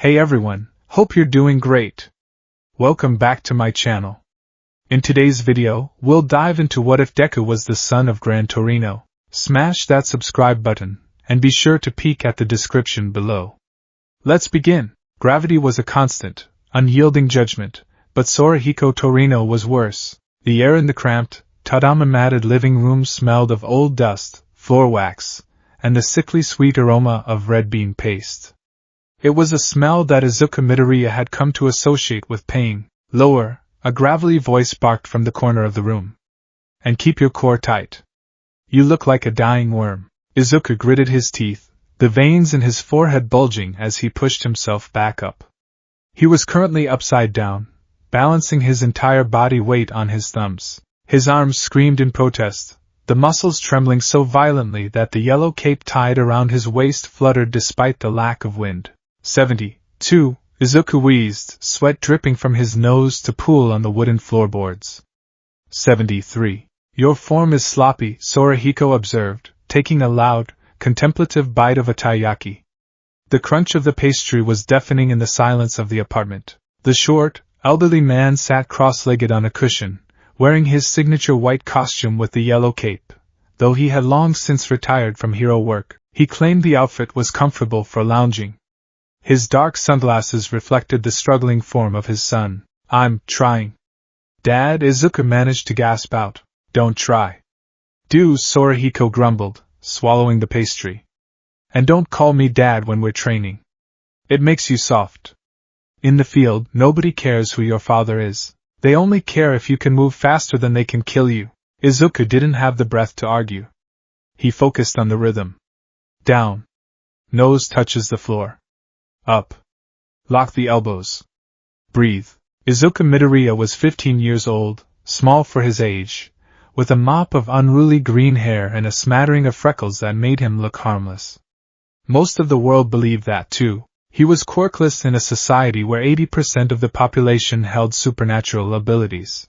Hey everyone, hope you're doing great. Welcome back to my channel. In today's video, we'll dive into what if Deku was the son of Gran Torino. Smash that subscribe button, and be sure to peek at the description below. Let's begin. Gravity was a constant, unyielding judgment, but Sorahiko Torino was worse. The air in the cramped, tadama-matted living room smelled of old dust, floor wax, and the sickly sweet aroma of red bean paste. It was a smell that Izuku Midoriya had come to associate with pain. Lower, a gravelly voice barked from the corner of the room. And keep your core tight. You look like a dying worm. Izuku gritted his teeth, the veins in his forehead bulging as he pushed himself back up. He was currently upside down, balancing his entire body weight on his thumbs. His arms screamed in protest, the muscles trembling so violently that the yellow cape tied around his waist fluttered despite the lack of wind. 72. Izuku wheezed, sweat dripping from his nose to pool on the wooden floorboards. 73. Your form is sloppy, Sorahiko observed, taking a loud, contemplative bite of a taiyaki. The crunch of the pastry was deafening in the silence of the apartment. The short, elderly man sat cross-legged on a cushion, wearing his signature white costume with the yellow cape. Though he had long since retired from hero work, he claimed the outfit was comfortable for lounging. His dark sunglasses reflected the struggling form of his son. I'm trying. Dad, Izuku managed to gasp out. Don't try. Do, Sorahiko grumbled, swallowing the pastry. And don't call me Dad when we're training. It makes you soft. In the field, nobody cares who your father is. They only care if you can move faster than they can kill you. Izuku didn't have the breath to argue. He focused on the rhythm. Down. Nose touches the floor. Up. Lock the elbows. Breathe. Izuku Midoriya was 15 years old, small for his age, with a mop of unruly green hair and a smattering of freckles that made him look harmless. Most of the world believed that too. He was quirkless in a society where 80% of the population held supernatural abilities.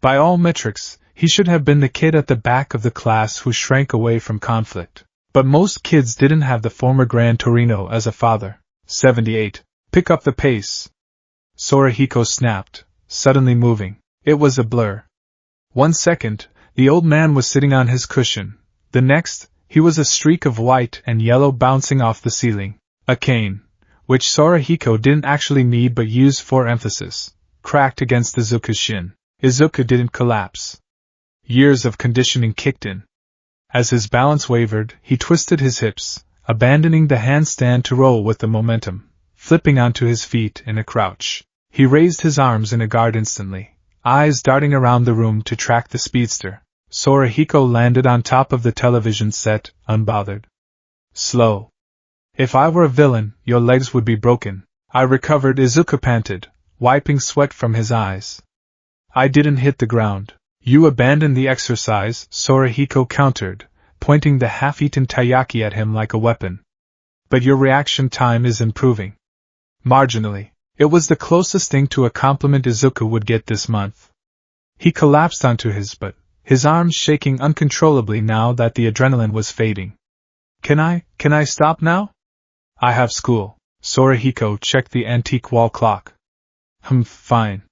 By all metrics, he should have been the kid at the back of the class who shrank away from conflict. But most kids didn't have the former Gran Torino as a father. 78. Pick up the pace. Sorahiko snapped, suddenly moving. It was a blur. 1 second, the old man was sitting on his cushion. The next, he was a streak of white and yellow bouncing off the ceiling. A cane, which Sorahiko didn't actually need but used for emphasis, cracked against Izuku's shin. Izuku didn't collapse. Years of conditioning kicked in. As his balance wavered, he twisted his hips, abandoning the handstand to roll with the momentum, flipping onto his feet in a crouch. He raised his arms in a guard instantly, eyes darting around the room to track the speedster. Sorahiko landed on top of the television set, unbothered. Slow. If I were a villain, your legs would be broken. I recovered, Izuku panted, wiping sweat from his eyes. I didn't hit the ground. You abandoned the exercise, Sorahiko countered, pointing the half-eaten taiyaki at him like a weapon. But your reaction time is improving. Marginally. It was the closest thing to a compliment Izuku would get this month. He collapsed onto his butt, his arms shaking uncontrollably now that the adrenaline was fading. Can I stop now? I have school. Sorahiko checked the antique wall clock. Fine.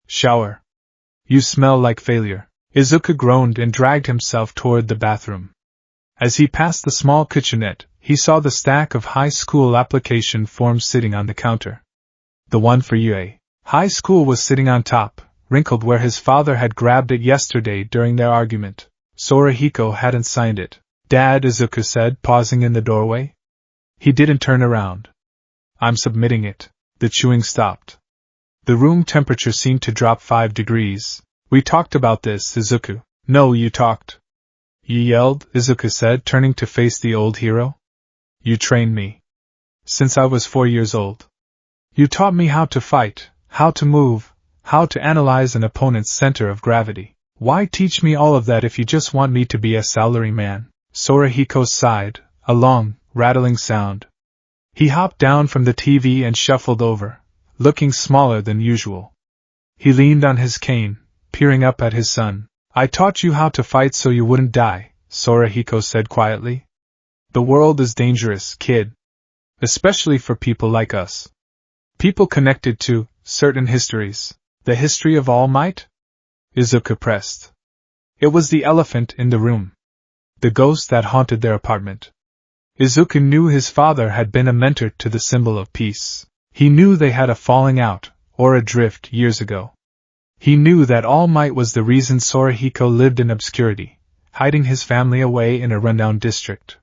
Shower. You smell like failure. Izuku groaned and dragged himself toward the bathroom. As he passed the small kitchenette, he saw the stack of high school application forms sitting on the counter. The one for UA. High school was sitting on top, wrinkled where his father had grabbed it yesterday during their argument. Sorahiko hadn't signed it. Dad, Izuku said, pausing in the doorway. He didn't turn around. I'm submitting it. The chewing stopped. The room temperature seemed to drop 5 degrees. We talked about this, Izuku. No, you talked. You yelled, Izuku said, turning to face the old hero. You trained me. Since I was 4 years old. You taught me how to fight, how to move, how to analyze an opponent's center of gravity. Why teach me all of that if you just want me to be a salaryman? Sorahiko sighed, a long, rattling sound. He hopped down from the TV and shuffled over, looking smaller than usual. He leaned on his cane, peering up at his son. I taught you how to fight so you wouldn't die, Sorahiko said quietly. The world is dangerous, kid. Especially for people like us. People connected to certain histories. The history of All Might? Izuku pressed. It was the elephant in the room. The ghost that haunted their apartment. Izuku knew his father had been a mentor to the symbol of peace. He knew they had a falling out, or a drift, years ago. He knew that All Might was the reason Sorahiko lived in obscurity, hiding his family away in a rundown district.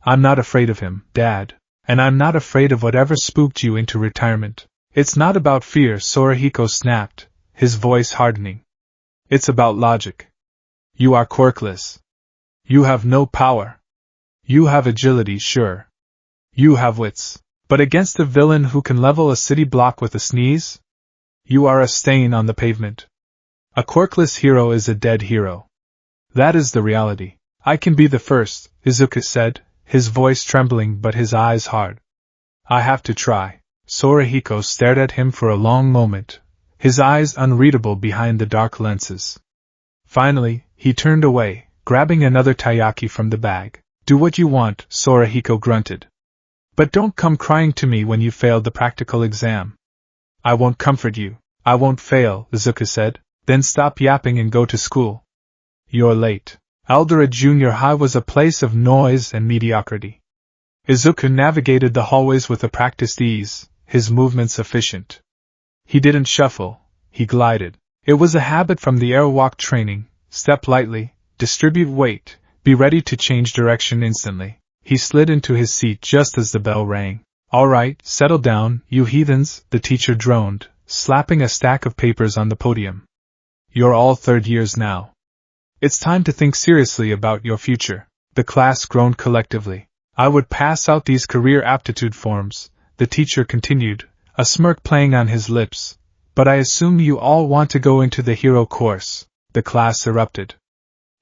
I'm not afraid of him, Dad, and I'm not afraid of whatever spooked you into retirement. It's not about fear, Sorahiko snapped, his voice hardening. It's about logic. You are quirkless. You have no power. You have agility, sure. You have wits. But against a villain who can level a city block with a sneeze? You are a stain on the pavement. A quirkless hero is a dead hero. That is the reality. I can be the first, Izuku said, his voice trembling but his eyes hard. I have to try. Sorahiko stared at him for a long moment, his eyes unreadable behind the dark lenses. Finally, he turned away, grabbing another taiyaki from the bag. Do what you want, Sorahiko grunted. But don't come crying to me when you failed the practical exam. I won't comfort you. I won't fail, Izuku said. Then stop yapping and go to school. You're late. Aldera Junior High was a place of noise and mediocrity. Izuku navigated the hallways with a practiced ease, his movements efficient. He didn't shuffle, he glided. It was a habit from the airwalk training: step lightly, distribute weight, be ready to change direction instantly. He slid into his seat just as the bell rang. All right, settle down, you heathens, the teacher droned, slapping a stack of papers on the podium. You're all third years now. It's time to think seriously about your future. The class groaned collectively. I would pass out these career aptitude forms, the teacher continued, a smirk playing on his lips. But I assume you all want to go into the hero course. The class erupted.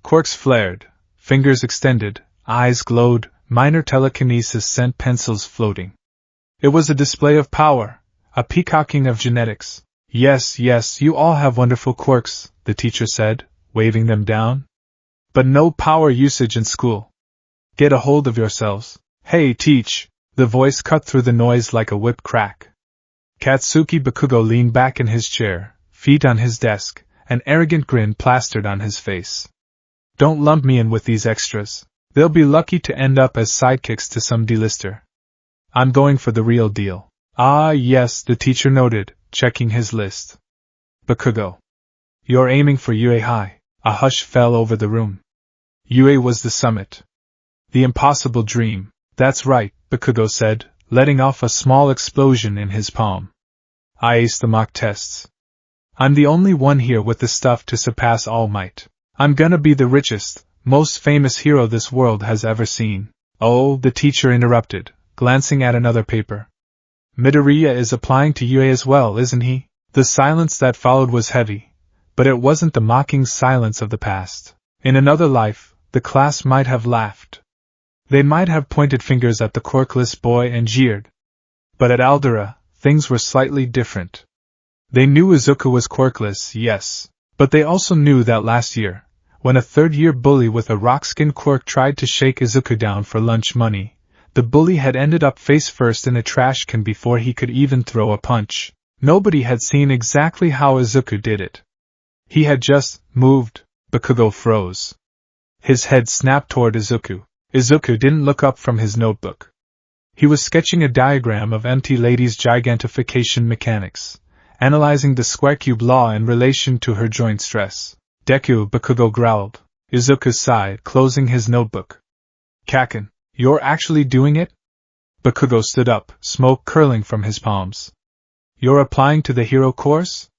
Quirks flared, fingers extended, eyes glowed, minor telekinesis sent pencils floating. It was a display of power, a peacocking of genetics. Yes, you all have wonderful quirks, the teacher said, waving them down. But no power usage in school. Get a hold of yourselves. Hey, teach! The voice cut through the noise like a whip crack. Katsuki Bakugo leaned back in his chair, feet on his desk, an arrogant grin plastered on his face. Don't lump me in with these extras. They'll be lucky to end up as sidekicks to some D-lister. I'm going for the real deal. Ah, yes, the teacher noted, checking his list. Bakugo. You're aiming for UA High. A hush fell over the room. UA was the summit. The impossible dream. That's right, Bakugo said, letting off a small explosion in his palm. I aced the mock tests. I'm the only one here with the stuff to surpass All Might. I'm gonna be the richest, most famous hero this world has ever seen. Oh, the teacher interrupted, glancing at another paper. Midoriya is applying to UA as well, isn't he? The silence that followed was heavy. But it wasn't the mocking silence of the past. In another life, the class might have laughed. They might have pointed fingers at the quirkless boy and jeered. But at Aldera, things were slightly different. They knew Izuku was quirkless, yes, but they also knew that last year, when a third-year bully with a rock-skin quirk tried to shake Izuku down for lunch money, the bully had ended up face-first in a trash can before he could even throw a punch. Nobody had seen exactly how Izuku did it. He had just moved. Bakugo froze. His head snapped toward Izuku. Izuku didn't look up from his notebook. He was sketching a diagram of Empty Lady's gigantification mechanics, analyzing the square cube law in relation to her joint stress. Deku, Bakugo growled. Izuku sighed, closing his notebook. Kaken, you're actually doing it? Bakugo stood up, smoke curling from his palms. You're applying to the hero course?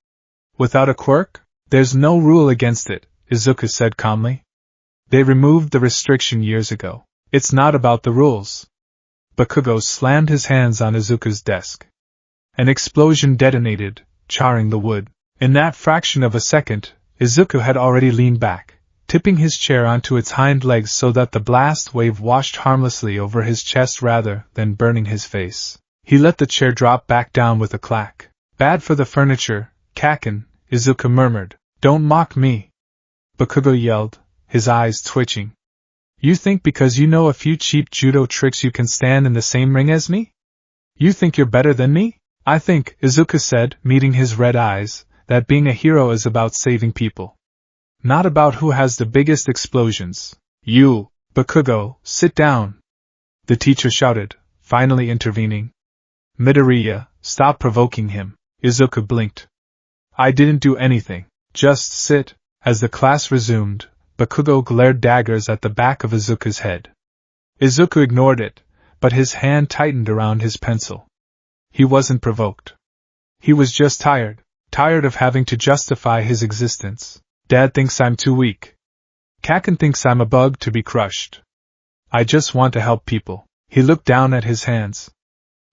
Without a quirk? There's no rule against it, Izuku said calmly. They removed the restriction years ago. It's not about the rules. Bakugo slammed his hands on Izuku's desk. An explosion detonated, charring the wood. In that fraction of a second, Izuku had already leaned back, tipping his chair onto its hind legs so that the blast wave washed harmlessly over his chest rather than burning his face. He let the chair drop back down with a clack. Bad for the furniture, Kaken, Izuku murmured. Don't mock me. Bakugo yelled, his eyes twitching. You think because you know a few cheap judo tricks you can stand in the same ring as me? You think you're better than me? I think, Izuku said, meeting his red eyes, that being a hero is about saving people. Not about who has the biggest explosions. You, Bakugo, sit down! The teacher shouted, finally intervening. Midoriya, stop provoking him. Izuku blinked. I didn't do anything. Just sit. As the class resumed, Bakugo glared daggers at the back of Izuku's head. Izuku ignored it, but his hand tightened around his pencil. He wasn't provoked. He was just tired of having to justify his existence. Dad thinks I'm too weak. Kaken thinks I'm a bug to be crushed. I just want to help people. He looked down at his hands.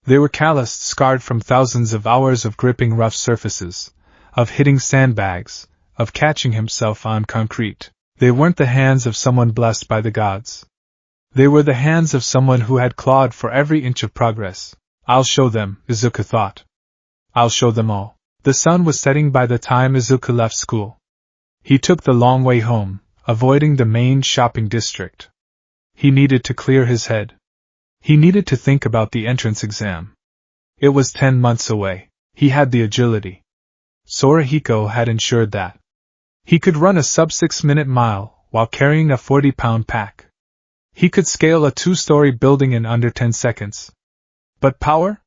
They were calloused, scarred from thousands of hours of gripping rough surfaces, of hitting sandbags, of catching himself on concrete. They weren't the hands of someone blessed by the gods. They were the hands of someone who had clawed for every inch of progress. I'll show them, Izuku thought. I'll show them all. The sun was setting by the time Izuku left school. He took the long way home, avoiding the main shopping district. He needed to clear his head. He needed to think about the entrance exam. It was 10 months away. He had the agility. Sorahiko had ensured that. He could run a sub-6-minute mile while carrying a 40-pound pack. He could scale a 2-story building in under 10 seconds. But power?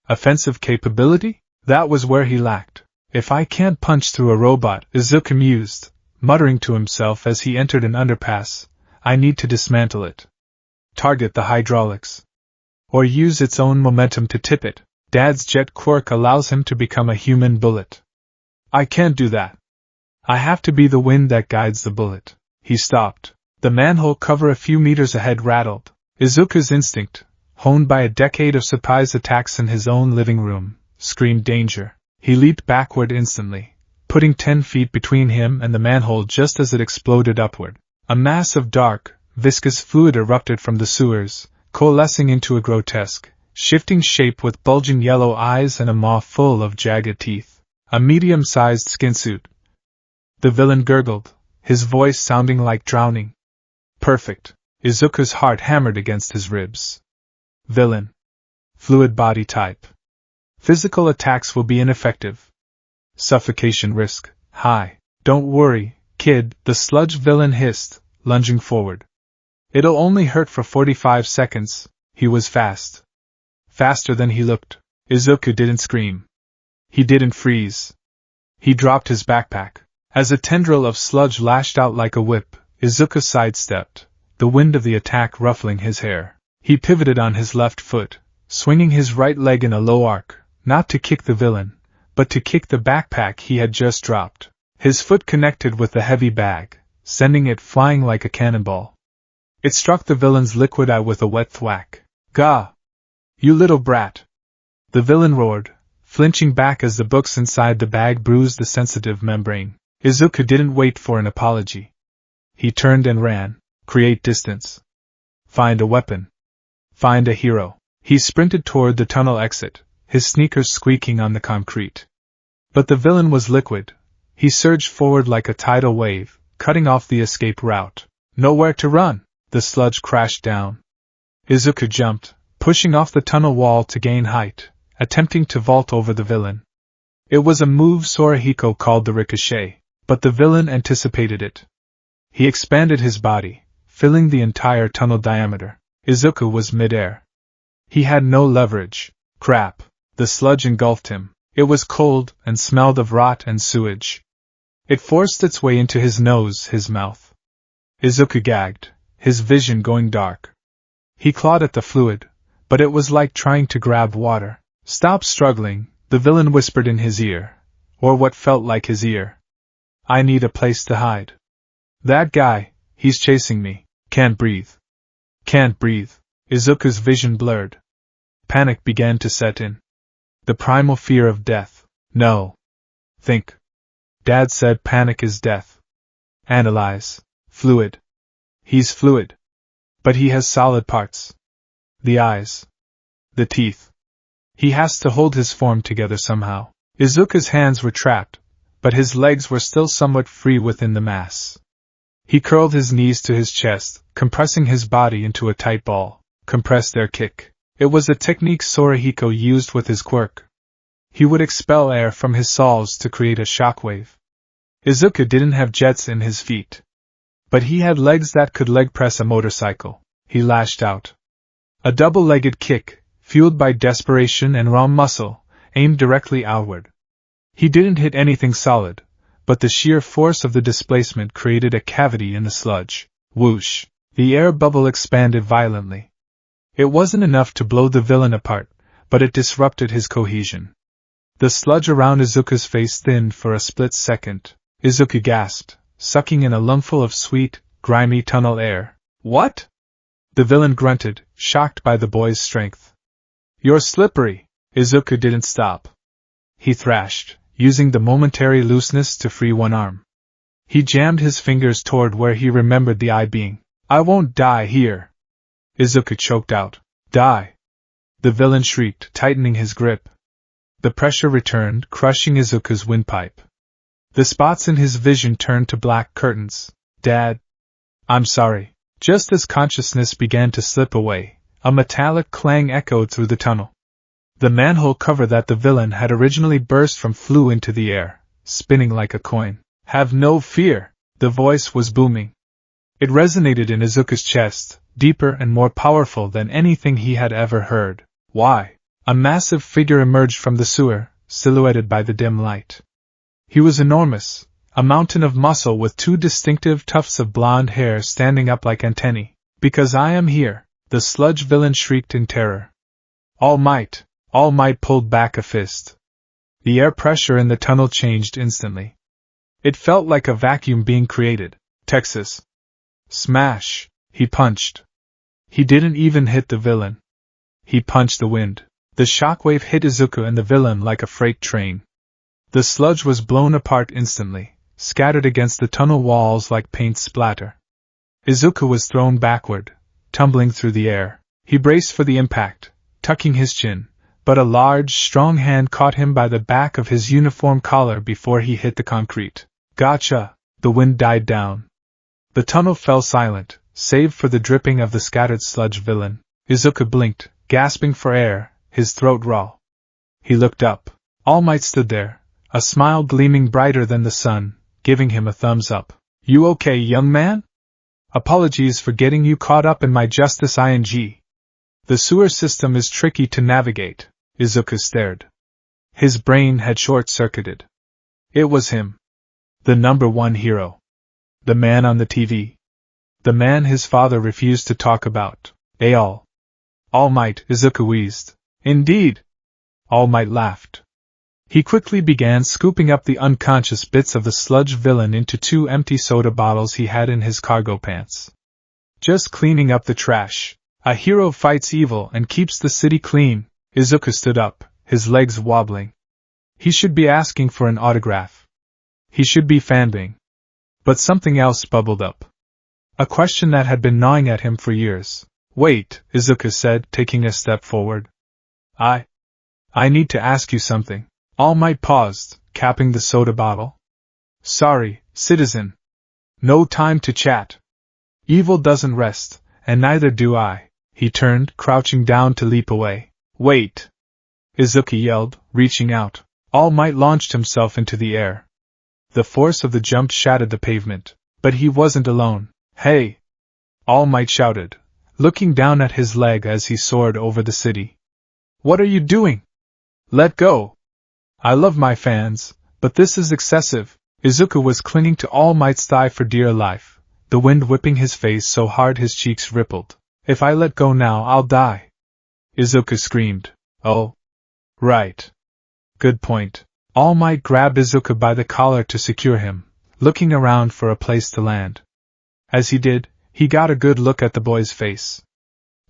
Offensive capability? That was where he lacked. If I can't punch through a robot, Izuku mused, muttering to himself as he entered an underpass, I need to dismantle it. Target the hydraulics. Or use its own momentum to tip it. Dad's jet quirk allows him to become a human bullet. I can't do that. I have to be the wind that guides the bullet. He stopped. The manhole cover a few meters ahead rattled. Izuku's instinct, honed by a decade of surprise attacks in his own living room, screamed danger. He leaped backward instantly, putting 10 feet between him and the manhole just as it exploded upward. A mass of dark, viscous fluid erupted from the sewers, coalescing into a grotesque, shifting shape with bulging yellow eyes and a maw full of jagged teeth. A medium-sized skinsuit. The villain gurgled, his voice sounding like drowning. Perfect. Izuku's heart hammered against his ribs. Villain. Fluid body type. Physical attacks will be ineffective. Suffocation risk, high. Don't worry, kid, the sludge villain hissed, lunging forward. It'll only hurt for 45 seconds. He was fast. Faster than he looked. Izuku didn't scream. He didn't freeze. He dropped his backpack. As a tendril of sludge lashed out like a whip, Izuku sidestepped, the wind of the attack ruffling his hair. He pivoted on his left foot, swinging his right leg in a low arc, not to kick the villain, but to kick the backpack he had just dropped. His foot connected with the heavy bag, sending it flying like a cannonball. It struck the villain's liquid eye with a wet thwack. Gah! You little brat! The villain roared, flinching back as the books inside the bag bruised the sensitive membrane. Izuku didn't wait for an apology. He turned and ran. Create distance. Find a weapon. Find a hero. He sprinted toward the tunnel exit, his sneakers squeaking on the concrete. But the villain was liquid. He surged forward like a tidal wave, cutting off the escape route. Nowhere to run. The sludge crashed down. Izuku jumped, pushing off the tunnel wall to gain height, attempting to vault over the villain. It was a move Sorahiko called the ricochet, but the villain anticipated it. He expanded his body, filling the entire tunnel diameter. Izuku was midair. He had no leverage. Crap. The sludge engulfed him. It was cold and smelled of rot and sewage. It forced its way into his nose, his mouth. Izuku gagged, his vision going dark. He clawed at the fluid, but it was like trying to grab water. Stop struggling, the villain whispered in his ear, or what felt like his ear. I need a place to hide. That guy, he's chasing me. Can't breathe. Can't breathe. Izuku's vision blurred. Panic began to set in. The primal fear of death. No. Think. Dad said panic is death. Analyze. Fluid. He's fluid. But he has solid parts. The eyes. The teeth. He has to hold his form together somehow. Izuku's hands were trapped, but his legs were still somewhat free within the mass. He curled his knees to his chest, compressing his body into a tight ball. Compressed air kick. It was a technique Sorahiko used with his quirk. he would expel air from his saws to create a shockwave. Izuku didn't have jets in his feet, but he had legs that could leg press a motorcycle. He lashed out. A double-legged kick, fueled by desperation and raw muscle, aimed directly outward. He didn't hit anything solid, but the sheer force of the displacement created a cavity in the sludge. Whoosh! The air bubble expanded violently. It wasn't enough to blow the villain apart, but it disrupted his cohesion. The sludge around Izuku's face thinned for a split second. Izuku gasped, sucking in a lungful of sweet, grimy tunnel air. What? The villain grunted, shocked by the boy's strength. You're slippery. Izuku didn't stop. He thrashed, using the momentary looseness to free one arm. He jammed his fingers toward where he remembered the eye being. I won't die here. Izuku choked out. Die! The villain shrieked, tightening his grip. The pressure returned, crushing Izuku's windpipe. The spots in his vision turned to black curtains. Dad! I'm sorry. Just as consciousness began to slip away, a metallic clang echoed through the tunnel. The manhole cover that the villain had originally burst from flew into the air, spinning like a coin. Have no fear! The voice was booming. It resonated in Izuku's chest, deeper and more powerful than anything he had ever heard. Why? A massive figure emerged from the sewer, silhouetted by the dim light. He was enormous, a mountain of muscle with two distinctive tufts of blonde hair standing up like antennae. Because I am here, the sludge villain shrieked in terror. All Might pulled back a fist. The air pressure in the tunnel changed instantly. It felt like a vacuum being created. Texas. Smash! He punched. He didn't even hit the villain. He punched the wind. The shockwave hit Izuku and the villain like a freight train. The sludge was blown apart instantly, scattered against the tunnel walls like paint splatter. Izuku was thrown backward, tumbling through the air. He braced for the impact, tucking his chin, but a large, strong hand caught him by the back of his uniform collar before he hit the concrete. Gotcha! The wind died down. The tunnel fell silent, save for the dripping of the scattered sludge villain. Izuku blinked, gasping for air, his throat raw. He looked up. All Might stood there, a smile gleaming brighter than the sun, giving him a thumbs up. You okay, young man? Apologies for getting you caught up in my justice ing. The sewer system is tricky to navigate. Izuku stared. His brain had short-circuited. It was him. The #1 hero. The man on the TV. The man his father refused to talk about. All Might, Izuku wheezed. Indeed. All Might laughed. He quickly began scooping up the unconscious bits of the sludge villain into 2 empty soda bottles he had in his cargo pants. Just cleaning up the trash. A hero fights evil and keeps the city clean. Izuku stood up, his legs wobbling. He should be asking for an autograph. He should be fanbing. But something else bubbled up. A question that had been gnawing at him for years. Wait, Izuku said, taking a step forward. I need to ask you something. All Might paused, capping the soda bottle. Sorry, citizen. No time to chat. Evil doesn't rest, and neither do I. He turned, crouching down to leap away. Wait! Izuku yelled, reaching out. All Might launched himself into the air. The force of the jump shattered the pavement, but he wasn't alone. Hey! All Might shouted, looking down at his leg as he soared over the city. What are you doing? Let go! I love my fans, but this is excessive. Izuku was clinging to All Might's thigh for dear life, the wind whipping his face so hard his cheeks rippled. If I let go now, I'll die. Izuku screamed. Oh. Right. Good point. All Might grabbed Izuku by the collar to secure him, looking around for a place to land. As he did, he got a good look at the boy's face.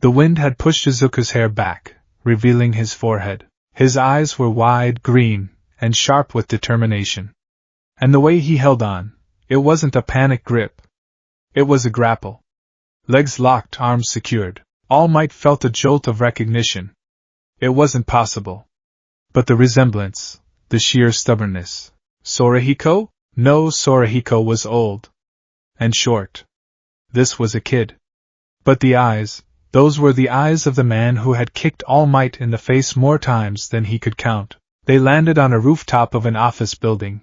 The wind had pushed Izuku's hair back, revealing his forehead. His eyes were wide, green, and sharp with determination. And the way he held on, it wasn't a panic grip. It was a grapple. Legs locked, arms secured. All Might felt a jolt of recognition. It wasn't possible. But the resemblance, the sheer stubbornness. Sorahiko? No, Sorahiko was old. And short. This was a kid. But the eyes, those were the eyes of the man who had kicked All Might in the face more times than he could count. They landed on a rooftop of an office building.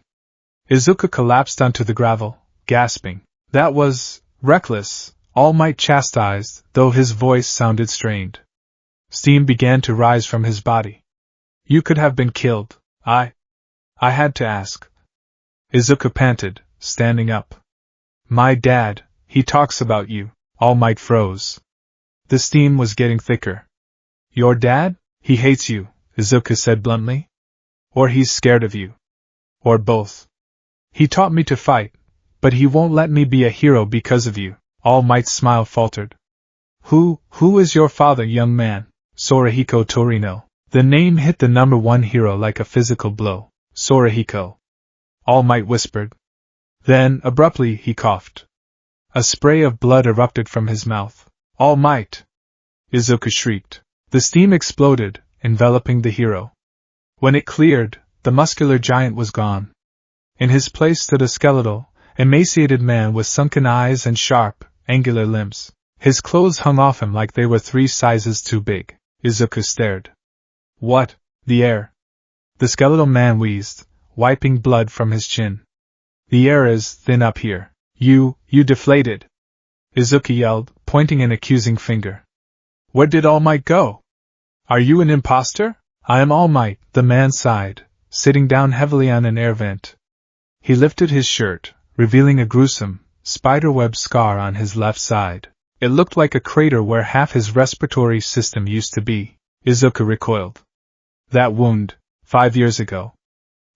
Izuku collapsed onto the gravel, gasping. That was reckless, All Might chastised, though his voice sounded strained. Steam began to rise from his body. You could have been killed. I had to ask. Izuku panted, standing up. My dad, he talks about you. All Might froze. The steam was getting thicker. Your dad? He hates you, Izuku said bluntly. Or he's scared of you. Or both. He taught me to fight, but he won't let me be a hero because of you. All Might's smile faltered. Who is your father, young man? Sorahiko Torino. The name hit the number one hero like a physical blow. Sorahiko. All Might whispered. Then, abruptly, he coughed. A spray of blood erupted from his mouth. All Might! Izuku shrieked. The steam exploded, enveloping the hero. When it cleared, the muscular giant was gone. In his place stood a skeletal, emaciated man with sunken eyes and sharp, angular limbs. His clothes hung off him like they were 3 sizes too big. Izuku stared. What? The air. The skeletal man wheezed, wiping blood from his chin. The air is thin up here. You deflated. Izuku yelled, pointing an accusing finger. Where did All Might go? Are you an imposter? I am All Might, the man sighed, sitting down heavily on an air vent. He lifted his shirt, revealing a gruesome, spiderweb scar on his left side. It looked like a crater where half his respiratory system used to be. Izuku recoiled. That wound, 5 years ago.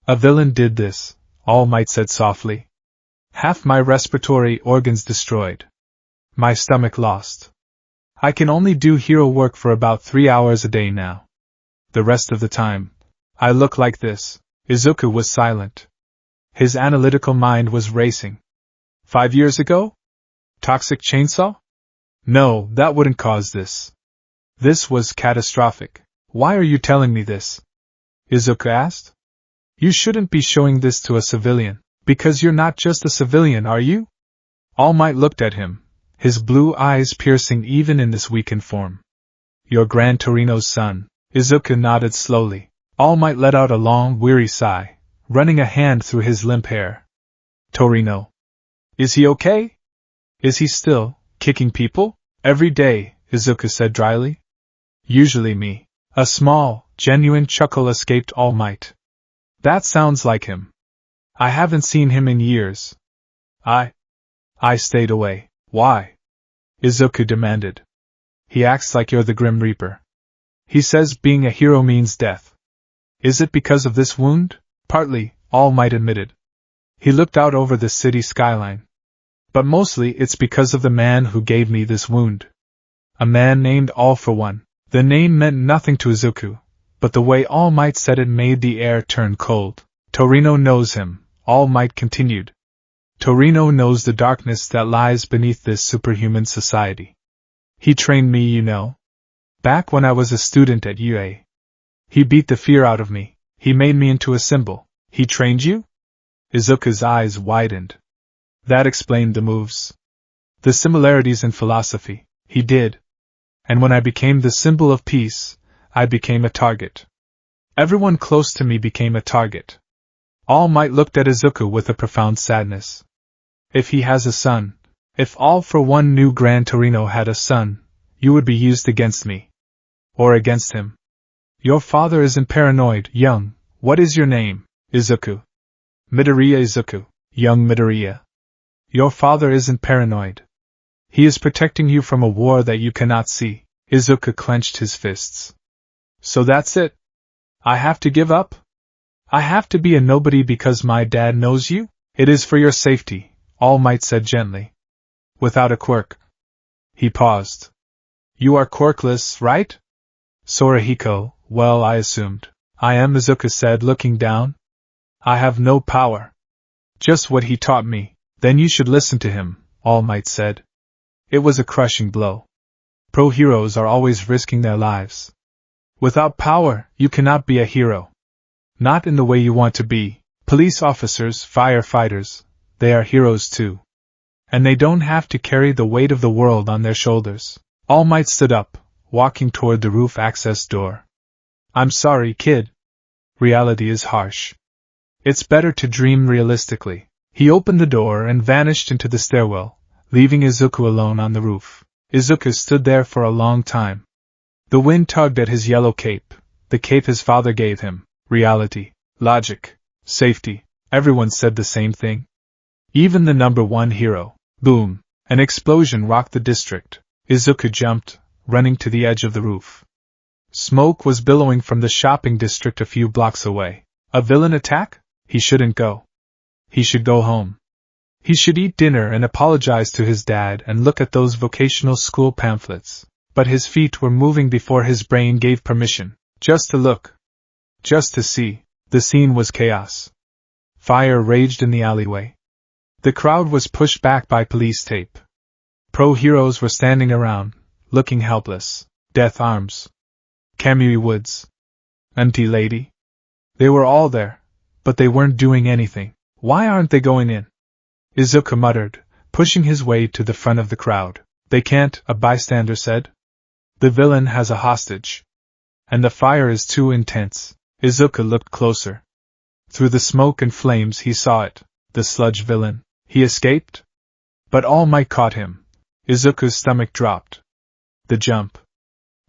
A villain did this, All Might said softly. Half my respiratory organs destroyed. My stomach lost. I can only do hero work for about 3 hours a day now. The rest of the time, I look like this. Izuku was silent. His analytical mind was racing. 5 years ago? Toxic chainsaw? No, that wouldn't cause this. This was catastrophic. Why are you telling me this? Izuku asked. You shouldn't be showing this to a civilian, because you're not just a civilian, are you? All Might looked at him, his blue eyes piercing even in this weakened form. You're Gran Torino's son. Izuku nodded slowly. All Might let out a long, weary sigh, running a hand through his limp hair. Torino. Is he okay? Is he still kicking people? Every day, Izuku said dryly. Usually me. A small, genuine chuckle escaped All Might. That sounds like him. I haven't seen him in years. I stayed away. Why? Izuku demanded. He acts like you're the Grim Reaper. He says being a hero means death. Is it because of this wound? Partly, All Might admitted. He looked out over the city skyline. But mostly it's because of the man who gave me this wound. A man named All for One. The name meant nothing to Izuku, but the way All Might said it made the air turn cold. Torino knows him, All Might continued. Torino knows the darkness that lies beneath this superhuman society. He trained me, you know. Back when I was a student at UA. He beat the fear out of me. He made me into a symbol. He trained you? Izuku's eyes widened. That explained the moves. The similarities in philosophy. He did. And when I became the symbol of peace, I became a target. Everyone close to me became a target. All Might looked at Izuku with a profound sadness. If he has a son, if All for One knew Gran Torino had a son, you would be used against me. Or against him. Your father isn't paranoid, young. What is your name? Izuku. Midoriya Izuku, young Midoriya. Your father isn't paranoid. He is protecting you from a war that you cannot see. Izuku clenched his fists. So that's it? I have to give up? I have to be a nobody because my dad knows you? It is for your safety, All Might said gently. Without a quirk. He paused. You are quirkless, right? Sorahiko, well, I assumed. I am, Izuku said, looking down. I have no power. Just what he taught me. Then you should listen to him, All Might said. It was a crushing blow. Pro heroes are always risking their lives. Without power, you cannot be a hero. Not in the way you want to be. Police officers, firefighters, they are heroes too. And they don't have to carry the weight of the world on their shoulders. All Might stood up, walking toward the roof access door. I'm sorry, kid. reality is harsh. It's better to dream realistically. He opened the door and vanished into the stairwell, leaving Izuku alone on the roof. Izuku stood there for a long time. The wind tugged at his yellow cape, the cape his father gave him. Reality, logic, safety, everyone said the same thing. Even the number one hero. Boom! An explosion rocked the district. Izuku jumped, running to the edge of the roof. Smoke was billowing from the shopping district a few blocks away. A villain attack? He shouldn't go. He should go home. He should eat dinner and apologize to his dad and look at those vocational school pamphlets. But his feet were moving before his brain gave permission. Just to look. Just to see. The scene was chaos. Fire raged in the alleyway. The crowd was pushed back by police tape. Pro-heroes were standing around, looking helpless. Death arms. Kamui Woods. Empty lady. They were all there, but they weren't doing anything. Why aren't they going in? Izuku muttered, pushing his way to the front of the crowd. They can't, a bystander said. The villain has a hostage. And the fire is too intense. Izuku looked closer. Through the smoke and flames he saw it, the sludge villain. He escaped? But All Might caught him. Izuku's stomach dropped. The jump.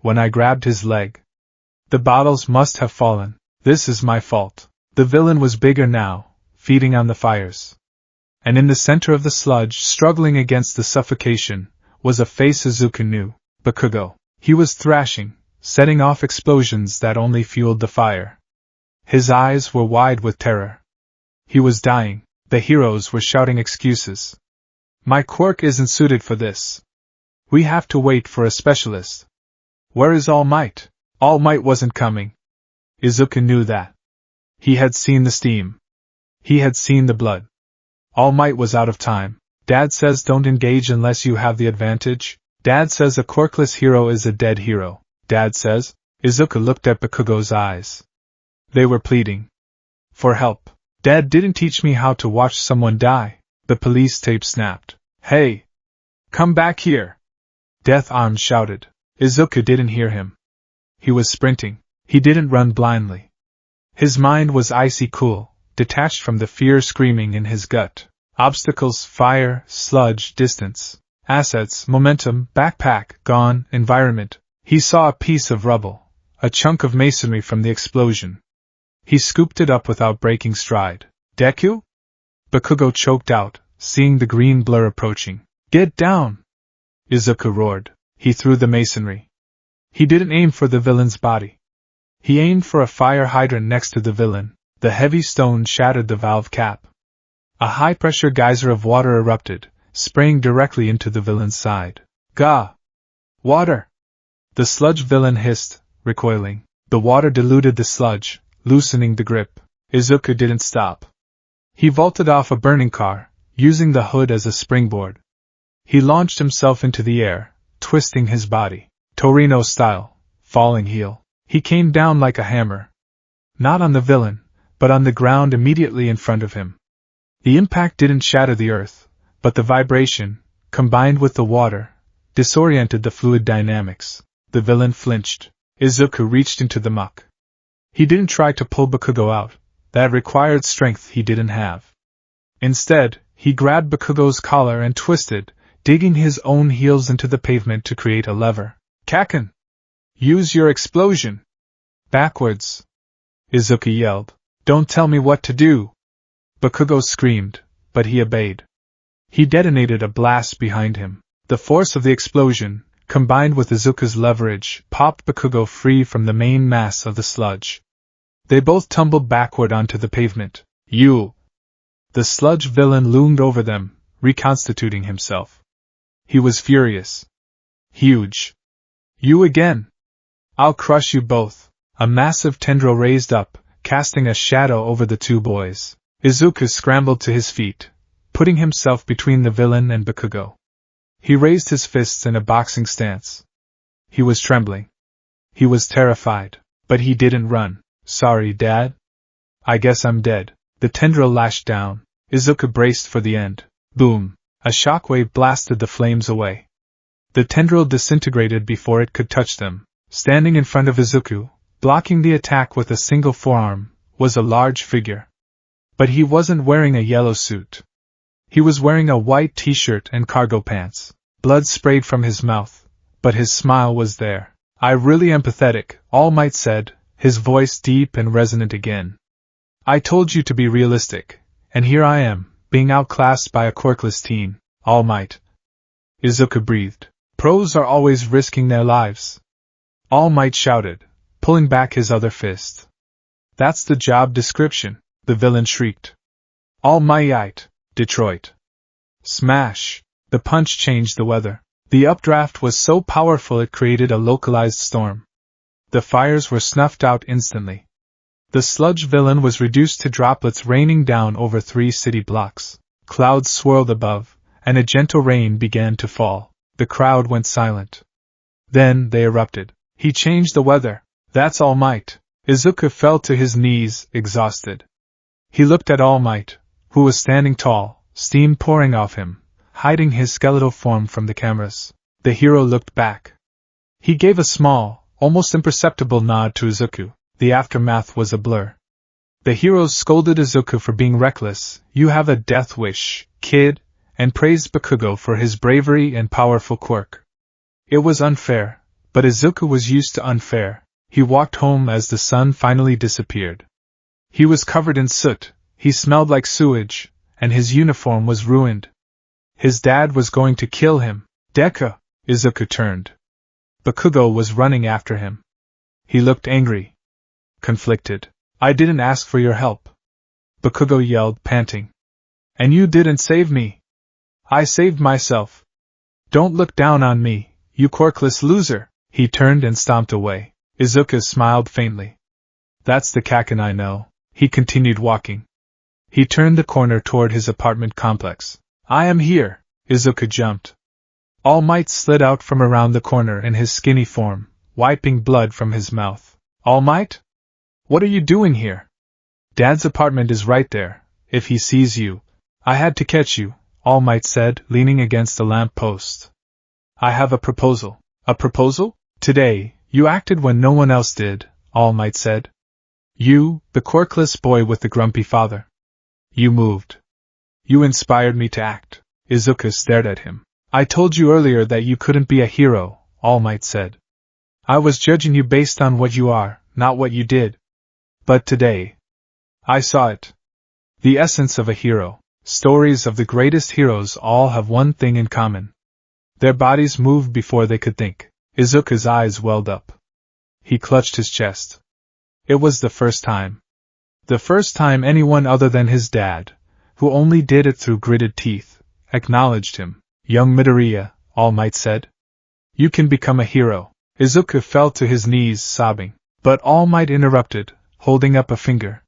When I grabbed his leg. The bottles must have fallen. This is my fault. The villain was bigger now, feeding on the fires. And in the center of the sludge, struggling against the suffocation, was a face Izuku knew. Bakugo. He was thrashing, setting off explosions that only fueled the fire. His eyes were wide with terror. He was dying. The heroes were shouting excuses. My quirk isn't suited for this. We have to wait for a specialist. Where is All Might? All Might wasn't coming. Izuku knew that. He had seen the steam. He had seen the blood. All Might was out of time. Dad says don't engage unless you have the advantage. Dad says a quirkless hero is a dead hero. Dad says. Izuku looked at Bakugo's eyes. They were pleading. For help. Dad didn't teach me how to watch someone die. The police tape snapped. Hey! Come back here! Death Arms shouted. Izuku didn't hear him. He was sprinting. He didn't run blindly. His mind was icy cool, detached from the fear screaming in his gut. Obstacles, fire, sludge, distance. Assets, momentum, backpack, gone, environment. He saw a piece of rubble, a chunk of masonry from the explosion. He scooped it up without breaking stride. Deku? Bakugo choked out, seeing the green blur approaching. Get down! Izuku roared. He threw the masonry. He didn't aim for the villain's body. He aimed for a fire hydrant next to the villain. The heavy stone shattered the valve cap. A high-pressure geyser of water erupted, spraying directly into the villain's side. Gah! Water! The sludge villain hissed, recoiling. The water diluted the sludge, loosening the grip. Izuku didn't stop. He vaulted off a burning car, using the hood as a springboard. He launched himself into the air, twisting his body, Torino style, falling heel. He came down like a hammer. Not on the villain, but on the ground immediately in front of him. The impact didn't shatter the earth, but the vibration, combined with the water, disoriented the fluid dynamics. The villain flinched. Izuku reached into the muck. He didn't try to pull Bakugo out. That required strength he didn't have. Instead, he grabbed Bakugo's collar and twisted, digging his own heels into the pavement to create a lever. Kaken! Use your explosion! Backwards! Izuku yelled. Don't tell me what to do! Bakugo screamed, but he obeyed. He detonated a blast behind him. The force of the explosion, combined with Izuku's leverage, popped Bakugo free from the main mass of the sludge. They both tumbled backward onto the pavement. You! The sludge villain loomed over them, reconstituting himself. He was furious. Huge. You again! I'll crush you both. A massive tendril raised up, casting a shadow over the two boys. Izuku scrambled to his feet, putting himself between the villain and Bakugo. He raised his fists in a boxing stance. He was trembling. He was terrified, but he didn't run. Sorry, Dad? I guess I'm dead. The tendril lashed down. Izuku braced for the end. Boom! A shockwave blasted the flames away. The tendril disintegrated before it could touch them. Standing in front of Izuku, blocking the attack with a single forearm, was a large figure. But he wasn't wearing a yellow suit. He was wearing a white t-shirt and cargo pants. Blood sprayed from his mouth, but his smile was there. "I really am pathetic," All Might said, his voice deep and resonant again. "I told you to be realistic, and here I am, being outclassed by a quirkless teen, All Might." Izuku breathed. "Pros are always risking their lives," All Might shouted, pulling back his other fist. "That's the job description," the villain shrieked. "All Might, Detroit." Smash! The punch changed the weather. The updraft was so powerful it created a localized storm. The fires were snuffed out instantly. The sludge villain was reduced to droplets raining down over 3 city blocks. Clouds swirled above, and a gentle rain began to fall. The crowd went silent. Then they erupted. "He changed the weather. That's All Might." Izuku fell to his knees, exhausted. He looked at All Might, who was standing tall, steam pouring off him, hiding his skeletal form from the cameras. The hero looked back. He gave a small, almost imperceptible nod to Izuku. The aftermath was a blur. The heroes scolded Izuku for being reckless. "You have a death wish, kid," and praised Bakugo for his bravery and powerful quirk. It was unfair, but Izuku was used to unfair. He walked home as the sun finally disappeared. He was covered in soot, he smelled like sewage, and his uniform was ruined. His dad was going to kill him. "Deku!" Izuku turned. Bakugo was running after him. He looked angry. Conflicted. "I didn't ask for your help," Bakugo yelled, panting. "And you didn't save me." "I saved myself." "Don't look down on me, you quirkless loser." He turned and stomped away. Izuku smiled faintly. "That's the Kaken I know." He continued walking. He turned the corner toward his apartment complex. "I am here!" Izuku jumped. All Might slid out from around the corner in his skinny form, wiping blood from his mouth. "All Might? What are you doing here?" "Dad's apartment is right there. If he sees you, I had to catch you," All Might said, leaning against a lamp post. "I have a proposal." "A proposal?" "Today, you acted when no one else did," All Might said. "You, the quirkless boy with the grumpy father. You moved. You inspired me to act." Izuku stared at him. "I told you earlier that you couldn't be a hero," All Might said. "I was judging you based on what you are, not what you did. But today, I saw it. The essence of a hero. Stories of the greatest heroes all have one thing in common. Their bodies moved before they could think." Izuku's eyes welled up. He clutched his chest. It was the first time. The first time anyone other than his dad, who only did it through gritted teeth, acknowledged him. "Young Midoriya," All Might said. "You can become a hero." Izuku fell to his knees, sobbing. But All Might interrupted, holding up a finger.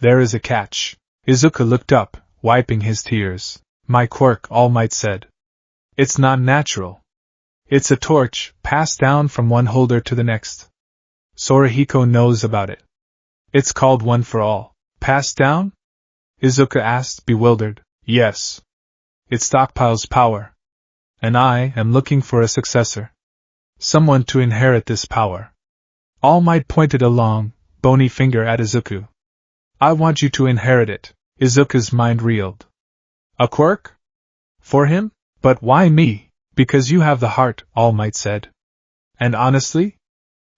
"There is a catch." Izuku looked up, wiping his tears. "My quirk," All Might said. "It's not natural. It's a torch, passed down from one holder to the next. Sorahiko knows about it. It's called One for All." "Passed down?" Izuku asked, bewildered. "Yes. It stockpiles power. And I am looking for a successor. Someone to inherit this power." All Might pointed a long, bony finger at Izuku. "I want you to inherit it." Izuku's mind reeled. "A quirk? For him? But why me?" "Because you have the heart," All Might said. "And honestly?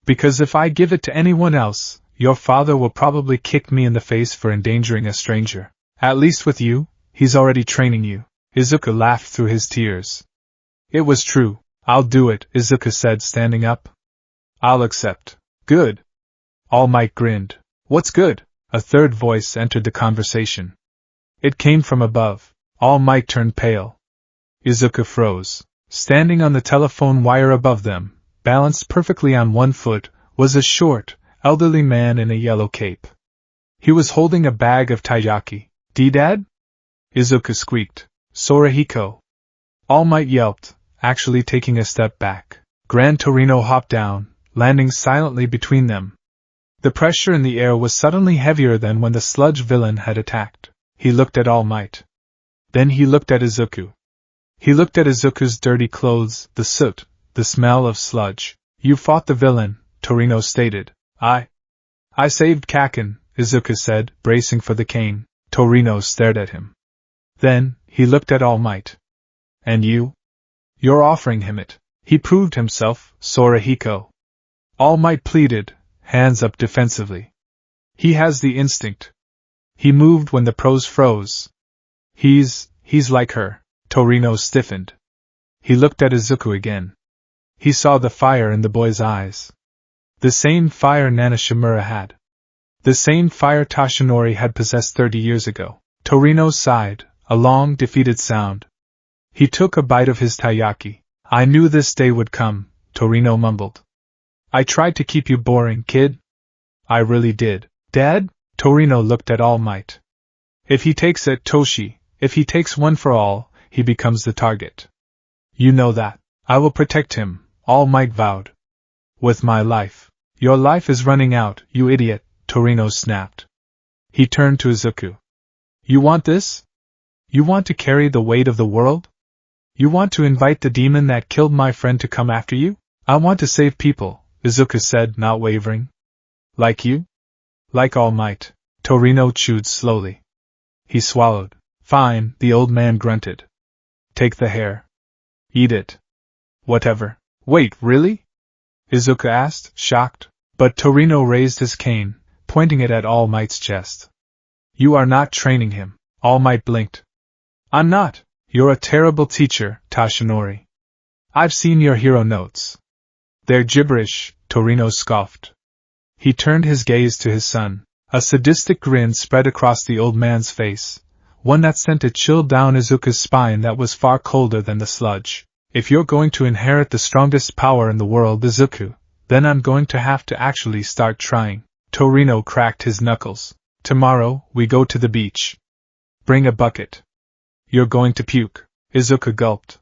Because if I give it to anyone else, your father will probably kick me in the face for endangering a stranger. At least with you, he's already training you." Izuku laughed through his tears. It was true. "I'll do it," Izuku said, standing up. "I'll accept." "Good." All Might grinned. "What's good?" A third voice entered the conversation. It came from above. All Might turned pale. Izuku froze. Standing on the telephone wire above them, balanced perfectly on one foot, was a short, elderly man in a yellow cape. He was holding a bag of taiyaki. "D-Dad?" Izuku squeaked. "Sorahiko." All Might yelped, actually taking a step back. Gran Torino hopped down, landing silently between them. The pressure in the air was suddenly heavier than when the sludge villain had attacked. He looked at All Might. Then he looked at Izuku. He looked at Izuku's dirty clothes, the soot, the smell of sludge. "You fought the villain," Torino stated. I saved Kaken," Izuku said, bracing for the cane. Torino stared at him. Then, he looked at All Might. And you? You're offering him it. He proved himself, Sorahiko. All Might pleaded, hands up defensively. He has the instinct. He moved when the pros froze. He's like her. Torino stiffened. He looked at Izuku again. He saw the fire in the boy's eyes. The same fire Nana Shimura had. The same fire Toshinori had possessed 30 years ago. Torino sighed, a long, defeated sound. He took a bite of his taiyaki. I knew this day would come, Torino mumbled. I tried to keep you boring, kid. I really did. Dad? Torino looked at All Might. If he takes it, Toshi, if he takes one for all, he becomes the target. You know that. I will protect him, All Might vowed. With my life. Your life is running out, you idiot, Torino snapped. He turned to Izuku. You want this? You want to carry the weight of the world? You want to invite the demon that killed my friend to come after you? I want to save people, Izuku said, not wavering. Like you? Like All Might. Torino chewed slowly. He swallowed. Fine, the old man grunted. Take the hair. Eat it. Whatever. Wait, really? Izuku asked, shocked. But Torino raised his cane, pointing it at All Might's chest. You are not training him. All Might blinked. I'm not. You're a terrible teacher, Toshinori. I've seen your hero notes. They're gibberish, Torino scoffed. He turned his gaze to his son. A sadistic grin spread across the old man's face, one that sent a chill down Izuku's spine that was far colder than the sludge. If you're going to inherit the strongest power in the world, Izuku, then I'm going to have to actually start trying. Torino cracked his knuckles. Tomorrow, we go to the beach. Bring a bucket. You're going to puke. Izuku gulped.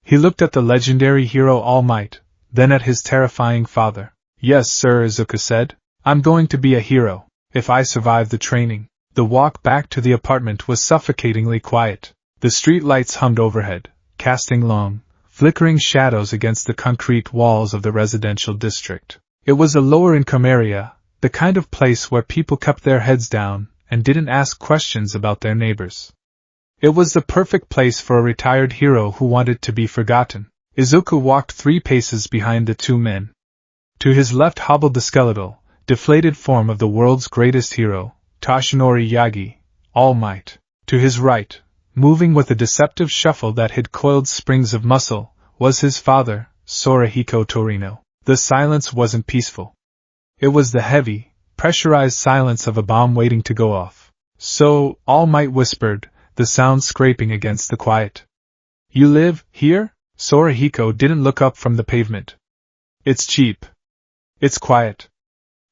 He looked at the legendary hero All Might, then at his terrifying father. Yes, sir, Izuku said. I'm going to be a hero, if I survive the training. The walk back to the apartment was suffocatingly quiet. The street lights hummed overhead, casting long, flickering shadows against the concrete walls of the residential district. It was a lower-income area, the kind of place where people kept their heads down and didn't ask questions about their neighbors. It was the perfect place for a retired hero who wanted to be forgotten. Izuku walked 3 paces behind the 2 men. To his left hobbled the skeletal, deflated form of the world's greatest hero, Toshinori Yagi, All Might. To his right, moving with a deceptive shuffle that hid coiled springs of muscle, was his father, Sorahiko Torino. The silence wasn't peaceful. It was the heavy, pressurized silence of a bomb waiting to go off. So, All Might whispered, the sound scraping against the quiet. You live here? Sorahiko didn't look up from the pavement. It's cheap. It's quiet.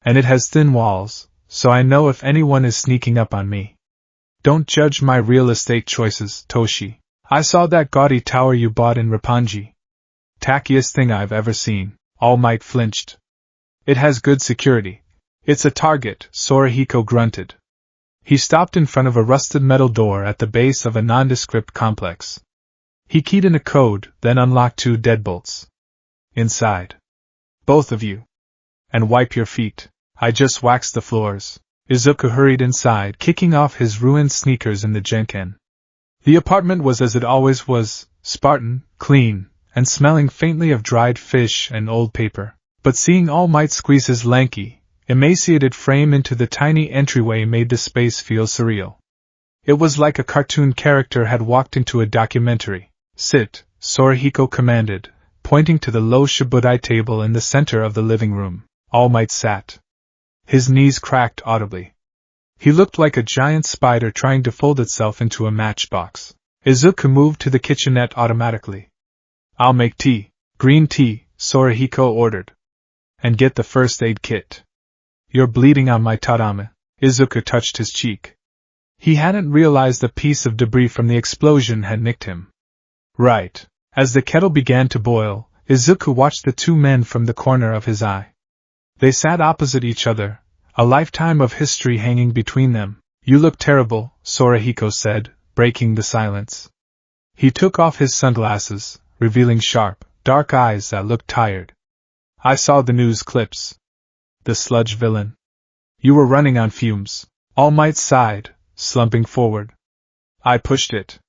And it has thin walls, so I know if anyone is sneaking up on me. Don't judge my real estate choices, Toshi. I saw that gaudy tower you bought in Roppongi. Tackiest thing I've ever seen. All Might flinched. It has good security. It's a target, Sorahiko grunted. He stopped in front of a rusted metal door at the base of a nondescript complex. He keyed in a code, then unlocked 2 deadbolts. Inside. Both of you. And wipe your feet. I just waxed the floors. Izuku hurried inside, kicking off his ruined sneakers in the Genken. The apartment was as it always was, Spartan, clean, and smelling faintly of dried fish and old paper. But seeing All Might squeeze his lanky, emaciated frame into the tiny entryway made the space feel surreal. It was like a cartoon character had walked into a documentary. Sit, Sorahiko commanded, pointing to the low shibudai table in the center of the living room. All Might sat. His knees cracked audibly. He looked like a giant spider trying to fold itself into a matchbox. Izuku moved to the kitchenette automatically. I'll make tea. Green tea, Sorahiko ordered. And get the first aid kit. You're bleeding on my tatame. Izuku touched his cheek. He hadn't realized a piece of debris from the explosion had nicked him. Right. As the kettle began to boil, Izuku watched the 2 men from the corner of his eye. They sat opposite each other, a lifetime of history hanging between them. You look terrible, Sorahiko said, breaking the silence. He took off his sunglasses, revealing sharp, dark eyes that looked tired. I saw the news clips. The sludge villain. You were running on fumes. All Might sighed, slumping forward. I pushed it.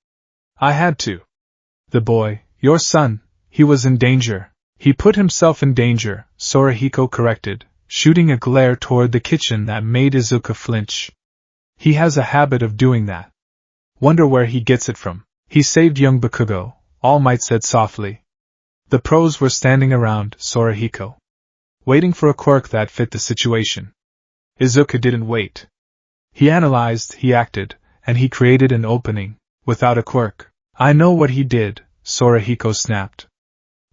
I had to. The boy, your son, he was in danger. He put himself in danger, Sorahiko corrected, shooting a glare toward the kitchen that made Izuku flinch. He has a habit of doing that. Wonder where he gets it from. He saved young Bakugo, All Might said softly. The pros were standing around Sorahiko, waiting for a quirk that fit the situation. Izuku didn't wait. He analyzed, he acted, and he created an opening, without a quirk. I know what he did, Sorahiko snapped.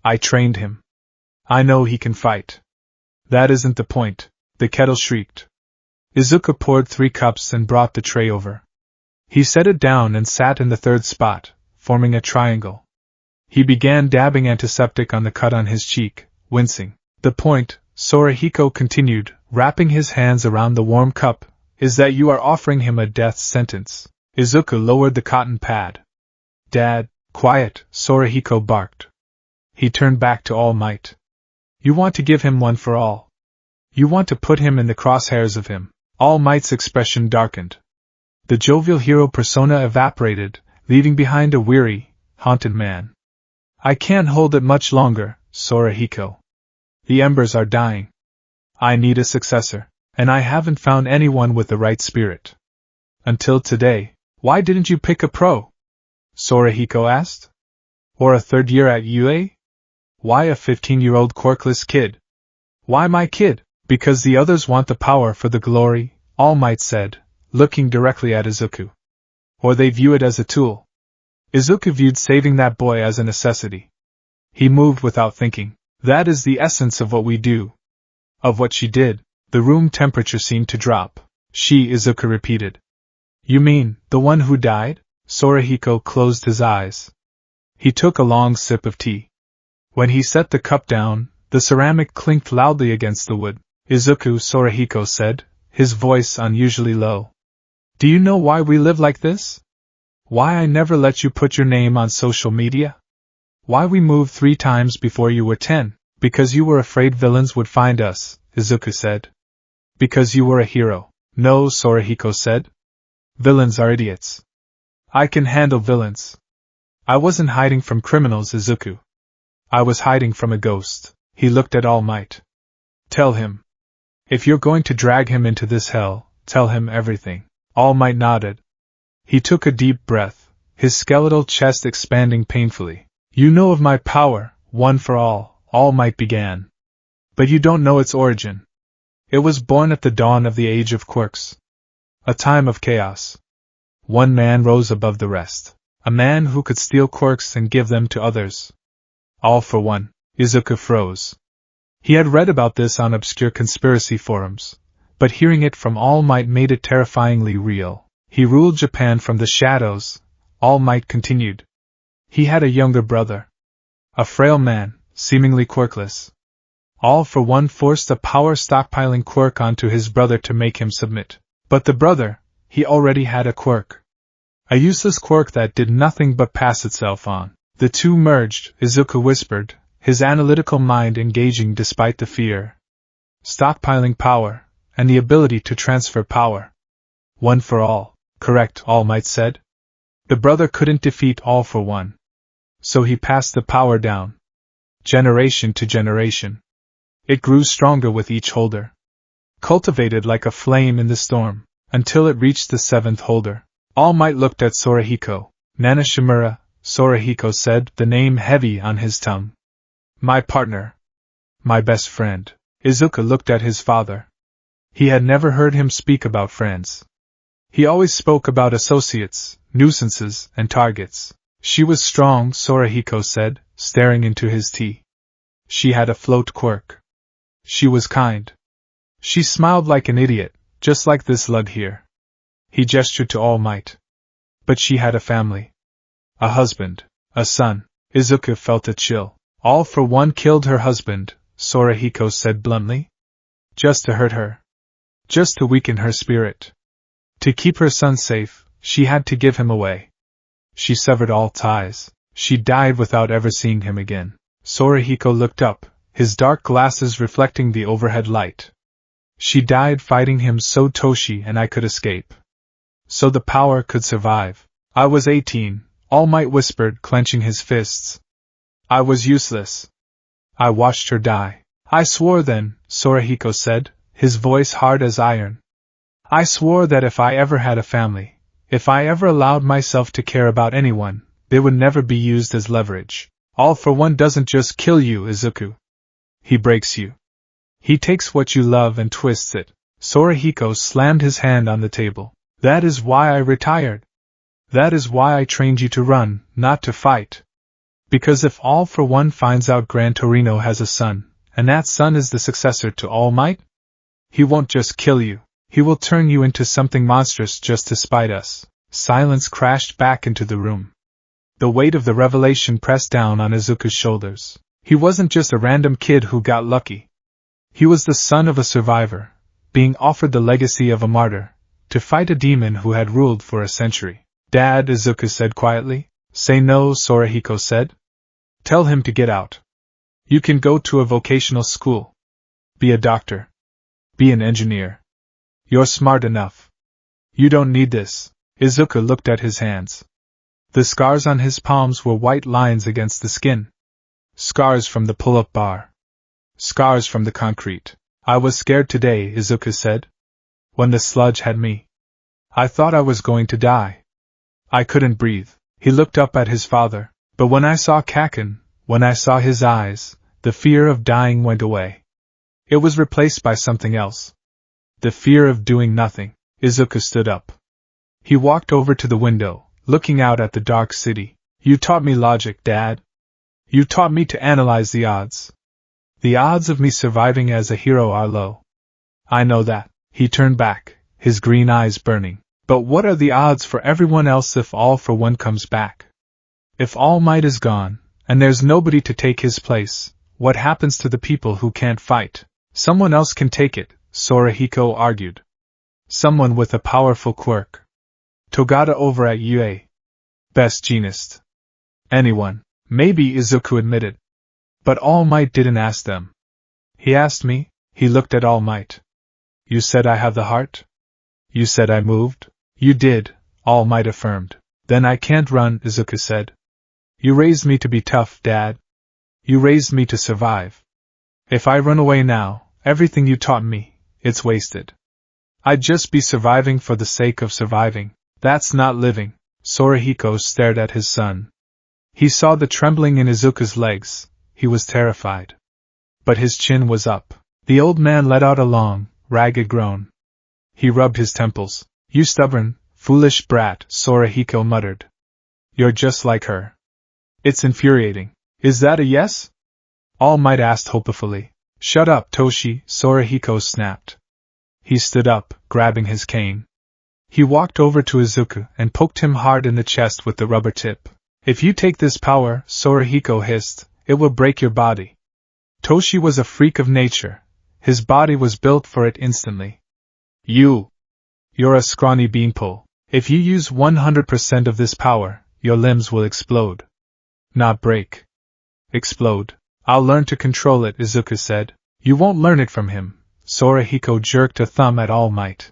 I trained him. I know he can fight. That isn't the point, the kettle shrieked. Izuku poured 3 cups and brought the tray over. He set it down and sat in the third spot, forming a triangle. He began dabbing antiseptic on the cut on his cheek, wincing. The point, Sorahiko continued, wrapping his hands around the warm cup, is that you are offering him a death sentence. Izuku lowered the cotton pad. Dad, quiet, Sorahiko barked. He turned back to All Might. You want to give him one for all. You want to put him in the crosshairs of him. All Might's expression darkened. The jovial hero persona evaporated, leaving behind a weary, haunted man. I can't hold it much longer, Sorahiko. The embers are dying. I need a successor, and I haven't found anyone with the right spirit. Until today. Why didn't you pick a pro? Sorahiko asked. Or a third year at UA? Why a 15-year-old quirkless kid? Why my kid? Because the others want the power for the glory, All Might said, looking directly at Izuku. Or they view it as a tool. Izuku viewed saving that boy as a necessity. He moved without thinking. That is the essence of what we do. Of what she did. The room temperature seemed to drop. Izuku repeated. You mean, the one who died? Sorahiko closed his eyes. He took a long sip of tea. When he set the cup down, the ceramic clinked loudly against the wood. Izuku, Sorahiko said, his voice unusually low. Do you know why we live like this? Why I never let you put your name on social media? Why we moved 3 times before you were 10? Because you were afraid villains would find us, Izuku said. Because you were a hero. No, Sorahiko said. Villains are idiots. I can handle villains. I wasn't hiding from criminals, Izuku. I was hiding from a ghost. He looked at All Might. Tell him. If you're going to drag him into this hell, tell him everything. All Might nodded. He took a deep breath, his skeletal chest expanding painfully. You know of my power, one for All Might began. But you don't know its origin. It was born at the dawn of the age of quirks. A time of chaos. One man rose above the rest. A man who could steal quirks and give them to others. All for one. Izuku froze. He had read about this on obscure conspiracy forums, but hearing it from All Might made it terrifyingly real. He ruled Japan from the shadows, All Might continued. He had a younger brother. A frail man, seemingly quirkless. All for one forced a power stockpiling quirk onto his brother to make him submit. But the brother, he already had a quirk. A useless quirk that did nothing but pass itself on. The two merged, Izuku whispered, his analytical mind engaging despite the fear. Stockpiling power, and the ability to transfer power. One for all, correct, All Might said. The brother couldn't defeat All for one. So he passed the power down. Generation to generation. It grew stronger with each holder. Cultivated like a flame in the storm, until it reached the 7th holder. All Might looked at Sorahiko. Nana Shimura, Sorahiko said, the name heavy on his tongue. My partner. My best friend. Izuku looked at his father. He had never heard him speak about friends. He always spoke about associates, nuisances, and targets. She was strong, Sorahiko said, staring into his tea. She had a float quirk. She was kind. She smiled like an idiot, just like this lug here. He gestured to All Might. But she had a family. A husband, a son. Izuku felt a chill. All for one killed her husband, Sorahiko said bluntly. Just to hurt her. Just to weaken her spirit. To keep her son safe, she had to give him away. She severed all ties. She died without ever seeing him again. Sorahiko looked up, his dark glasses reflecting the overhead light. She died fighting him so Toshi and I could escape. So the power could survive. I was 18, All Might whispered, clenching his fists. I was useless. I watched her die. I swore then, Sorahiko said, his voice hard as iron. I swore that if I ever had a family, if I ever allowed myself to care about anyone, they would never be used as leverage. All for One doesn't just kill you, Izuku. He breaks you. He takes what you love and twists it. Sorahiko slammed his hand on the table. That is why I retired. That is why I trained you to run, not to fight. Because if All for One finds out Gran Torino has a son, and that son is the successor to All Might, he won't just kill you. He will turn you into something monstrous just to spite us. Silence crashed back into the room. The weight of the revelation pressed down on Izuku's shoulders. He wasn't just a random kid who got lucky. He was the son of a survivor, being offered the legacy of a martyr, to fight a demon who had ruled for a century. Dad, Izuku said quietly. Say no, Sorahiko said. Tell him to get out. You can go to a vocational school. Be a doctor. Be an engineer. You're smart enough. You don't need this. Izuku looked at his hands. The scars on his palms were white lines against the skin. Scars from the pull-up bar. Scars from the concrete. I was scared today, Izuku said. When the sludge had me. I thought I was going to die. I couldn't breathe. He looked up at his father. But when I saw Kaken, when I saw his eyes, the fear of dying went away. It was replaced by something else. The fear of doing nothing. Izuku stood up. He walked over to the window, looking out at the dark city. You taught me logic, Dad. You taught me to analyze the odds. The odds of me surviving as a hero are low. I know that. He turned back, his green eyes burning. But what are the odds for everyone else if All for One comes back? If All Might is gone, and there's nobody to take his place, what happens to the people who can't fight? Someone else can take it, Sorahiko argued. Someone with a powerful quirk. Togata over at UA. Best genist. Anyone. Maybe, Izuku admitted. But All Might didn't ask them. He asked me. He looked at All Might. You said I have the heart? You said I moved? You did, All Might affirmed. Then I can't run, Izuku said. You raised me to be tough, Dad. You raised me to survive. If I run away now, everything you taught me, it's wasted. I'd just be surviving for the sake of surviving. That's not living. Sorahiko stared at his son. He saw the trembling in Izuku's legs. He was terrified. But his chin was up. The old man let out a long, ragged groan. He rubbed his temples. You stubborn, foolish brat, Sorahiko muttered. You're just like her. It's infuriating. Is that a yes? All Might asked hopefully. Shut up, Toshi, Sorahiko snapped. He stood up, grabbing his cane. He walked over to Izuku and poked him hard in the chest with the rubber tip. If you take this power, Sorahiko hissed, it will break your body. Toshi was a freak of nature. His body was built for it instantly. You're a scrawny beanpole. If you use 100% of this power, your limbs will explode. Not break. Explode. I'll learn to control it, Izuku said. You won't learn it from him. Sorahiko jerked a thumb at All Might.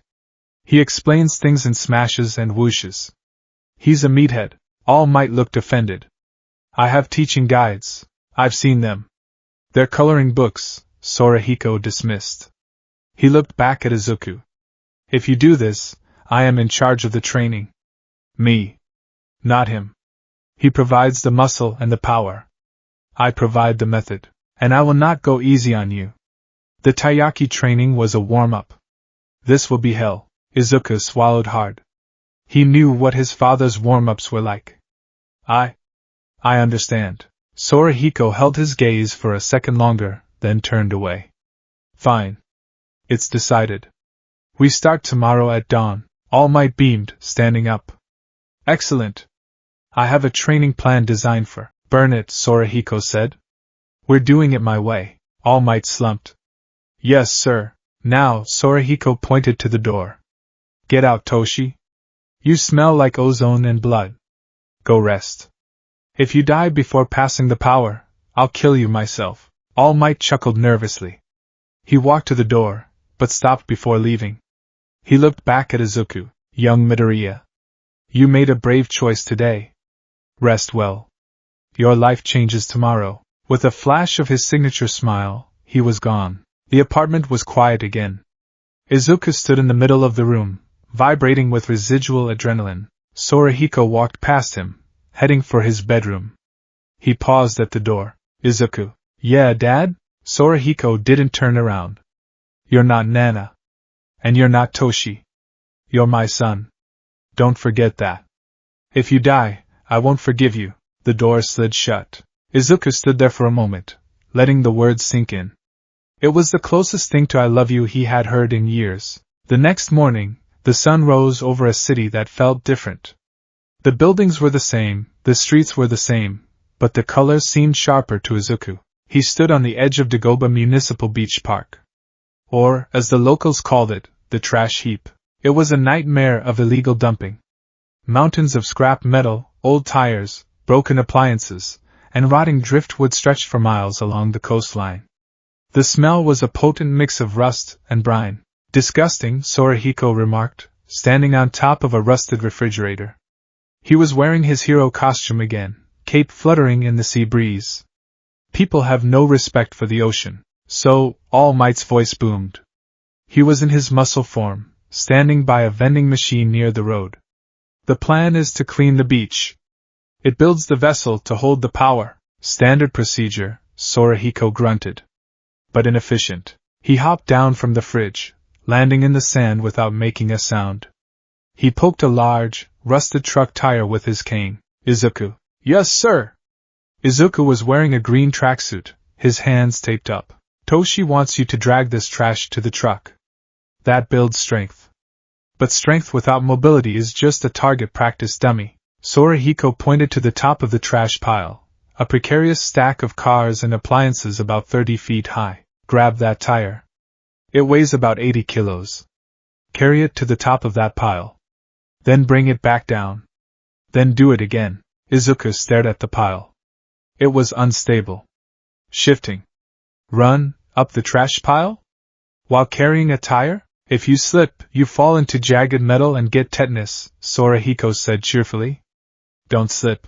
He explains things in smashes and whooshes. He's a meathead. All Might looked offended. I have teaching guides. I've seen them. They're coloring books, Sorahiko dismissed. He looked back at Izuku. If you do this, I am in charge of the training. Me. Not him. He provides the muscle and the power. I provide the method. And I will not go easy on you. The Taiyaki training was a warm-up. This will be hell. Izuku swallowed hard. He knew what his father's warm-ups were like. I understand. Sorahiko held his gaze for a second longer, then turned away. Fine. It's decided. We start tomorrow at dawn. All Might beamed, standing up. Excellent. I have a training plan designed for. Burn it, Sorahiko said. We're doing it my way. All Might slumped. Yes, sir. Now, Sorahiko pointed to the door. Get out, Toshi. You smell like ozone and blood. Go rest. If you die before passing the power, I'll kill you myself. All Might chuckled nervously. He walked to the door, but stopped before leaving. He looked back at Izuku. Young Midoriya. You made a brave choice today. Rest well. Your life changes tomorrow. With a flash of his signature smile, he was gone. The apartment was quiet again. Izuku stood in the middle of the room, vibrating with residual adrenaline. Sorahiko walked past him, heading for his bedroom. He paused at the door. Izuku. Yeah, Dad? Sorahiko didn't turn around. You're not Nana. And you're not Toshi. You're my son. Don't forget that. If you die, I won't forgive you. The door slid shut. Izuku stood there for a moment, letting the words sink in. It was the closest thing to I love you he had heard in years. The next morning, the sun rose over a city that felt different. The buildings were the same, the streets were the same, but the colors seemed sharper to Izuku. He stood on the edge of Dagoba Municipal Beach Park. Or, as the locals called it, the trash heap. It was a nightmare of illegal dumping. Mountains of scrap metal, old tires, broken appliances, and rotting driftwood stretched for miles along the coastline. The smell was a potent mix of rust and brine. Disgusting, Sorahiko remarked, standing on top of a rusted refrigerator. He was wearing his hero costume again, cape fluttering in the sea breeze. People have no respect for the ocean, so, All Might's voice boomed. He was in his muscle form, standing by a vending machine near the road. The plan is to clean the beach. It builds the vessel to hold the power. Standard procedure, Sorahiko grunted. But inefficient. He hopped down from the fridge, landing in the sand without making a sound. He poked a large, rusted truck tire with his cane. Izuku. Yes, sir. Izuku was wearing a green tracksuit, his hands taped up. Toshi wants you to drag this trash to the truck. That builds strength. But strength without mobility is just a target practice dummy. Sorahiko pointed to the top of the trash pile, a precarious stack of cars and appliances about 30 feet high. Grab that tire. It weighs about 80 kilos. Carry it to the top of that pile. Then bring it back down. Then do it again. Izuku stared at the pile. It was unstable. Shifting. Run, up the trash pile? While carrying a tire? If you slip, you fall into jagged metal and get tetanus, Sorahiko said cheerfully. Don't slip.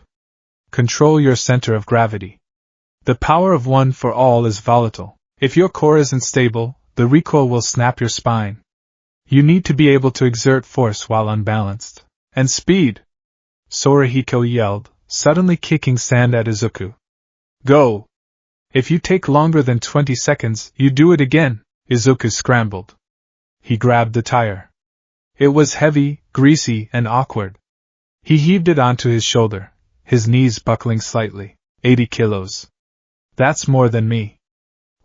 Control your center of gravity. The power of one for all is volatile. If your core isn't stable, the recoil will snap your spine. You need to be able to exert force while unbalanced. And speed! Sorahiko yelled, suddenly kicking sand at Izuku. Go! If you take longer than 20 seconds, you do it again. Izuku scrambled. He grabbed the tire. It was heavy, greasy, and awkward. He heaved it onto his shoulder, his knees buckling slightly. 80 kilos. That's more than me.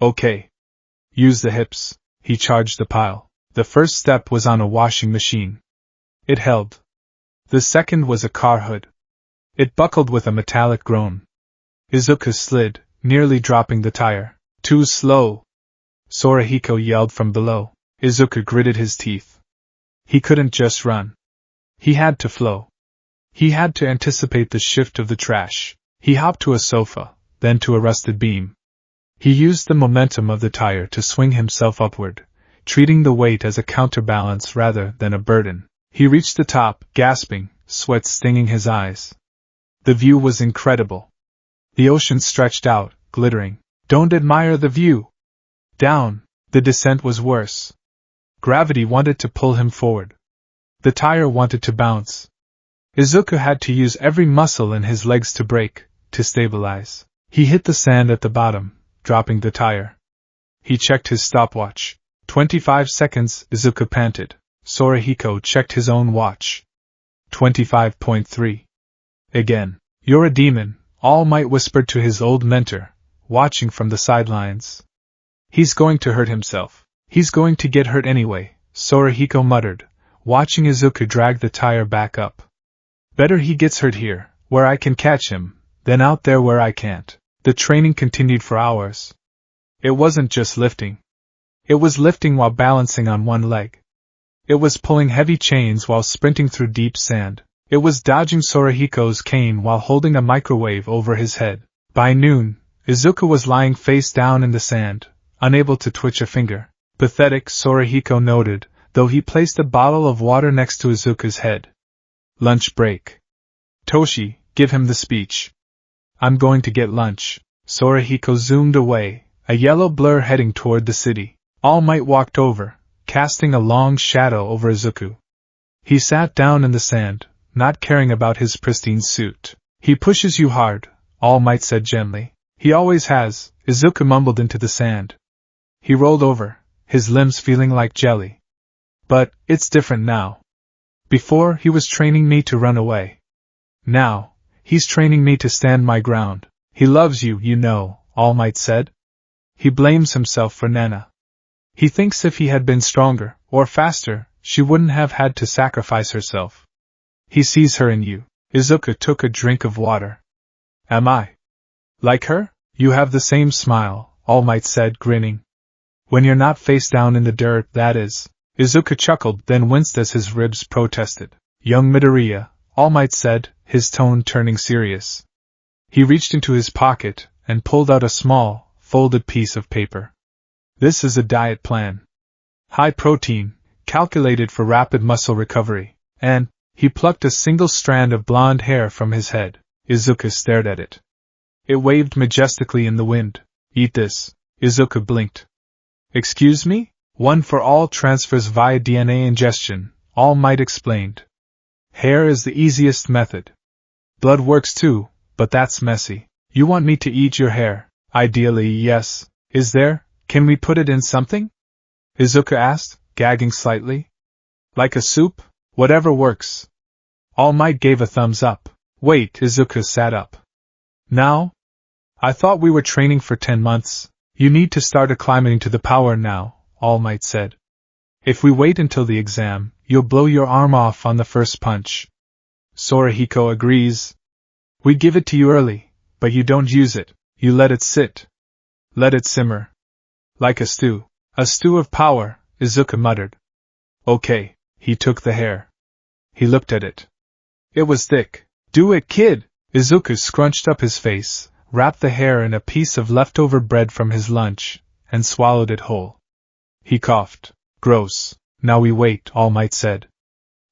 Okay. Use the hips. He charged the pile. The first step was on a washing machine. It held. The second was a car hood. It buckled with a metallic groan. Izuku slid, nearly dropping the tire. Too slow! Sorahiko yelled from below. Izuku gritted his teeth. He couldn't just run. He had to flow. He had to anticipate the shift of the trash. He hopped to a sofa, then to a rusted beam. He used the momentum of the tire to swing himself upward, treating the weight as a counterbalance rather than a burden. He reached the top, gasping, sweat stinging his eyes. The view was incredible. The ocean stretched out, glittering. Don't admire the view. Down, the descent was worse. Gravity wanted to pull him forward. The tire wanted to bounce. Izuku had to use every muscle in his legs to brake, to stabilize. He hit the sand at the bottom, dropping the tire. He checked his stopwatch. 25 seconds, Izuku panted. Sorahiko checked his own watch. 25.3. Again. You're a demon, All Might whispered to his old mentor, watching from the sidelines. He's going to hurt himself. He's going to get hurt anyway, Sorahiko muttered, watching Izuku drag the tire back up. Better he gets hurt here, where I can catch him, than out there where I can't. The training continued for hours. It wasn't just lifting. It was lifting while balancing on one leg. It was pulling heavy chains while sprinting through deep sand. It was dodging Sorahiko's cane while holding a microwave over his head. By noon, Izuku was lying face down in the sand, unable to twitch a finger. Pathetic, Sorahiko noted, though he placed a bottle of water next to Izuku's head. Lunch break. Toshi, give him the speech. I'm going to get lunch. Sorahiko zoomed away, a yellow blur heading toward the city. All Might walked over, casting a long shadow over Izuku. He sat down in the sand, not caring about his pristine suit. He pushes you hard, All Might said gently. He always has, Izuku mumbled into the sand. He rolled over, his limbs feeling like jelly. But, it's different now. Before, he was training me to run away. Now, he's training me to stand my ground. He loves you, you know, All Might said. He blames himself for Nana. He thinks if he had been stronger, or faster, she wouldn't have had to sacrifice herself. He sees her in you. Izuku took a drink of water. Am I like her? You have the same smile, All Might said, grinning. When you're not face down in the dirt, that is. Izuku chuckled, then winced as his ribs protested. Young Midoriya, All Might said, his tone turning serious. He reached into his pocket and pulled out a small, folded piece of paper. This is a diet plan. High protein, calculated for rapid muscle recovery, and he plucked a single strand of blonde hair from his head. Izuku stared at it. It waved majestically in the wind. Eat this. Izuku blinked. Excuse me? One for all transfers via DNA ingestion, All Might explained. Hair is the easiest method. Blood works too, but that's messy. You want me to eat your hair? Ideally, yes. Is there? Can we put it in something? Izuku asked, gagging slightly. Like a soup? Whatever works. All Might gave a thumbs up. Wait, Izuku sat up. Now? I thought we were training for 10 months. You need to start acclimating to the power now, All Might said. If we wait until the exam, you'll blow your arm off on the first punch. Sorahiko agrees. We give it to you early, but you don't use it. You let it sit. Let it simmer. Like a stew. A stew of power, Izuku muttered. Okay, he took the hair. He looked at it. It was thick. Do it, kid! Izuku scrunched up his face, wrapped the hair in a piece of leftover bread from his lunch, and swallowed it whole. He coughed. Gross. Now we wait, All Might said.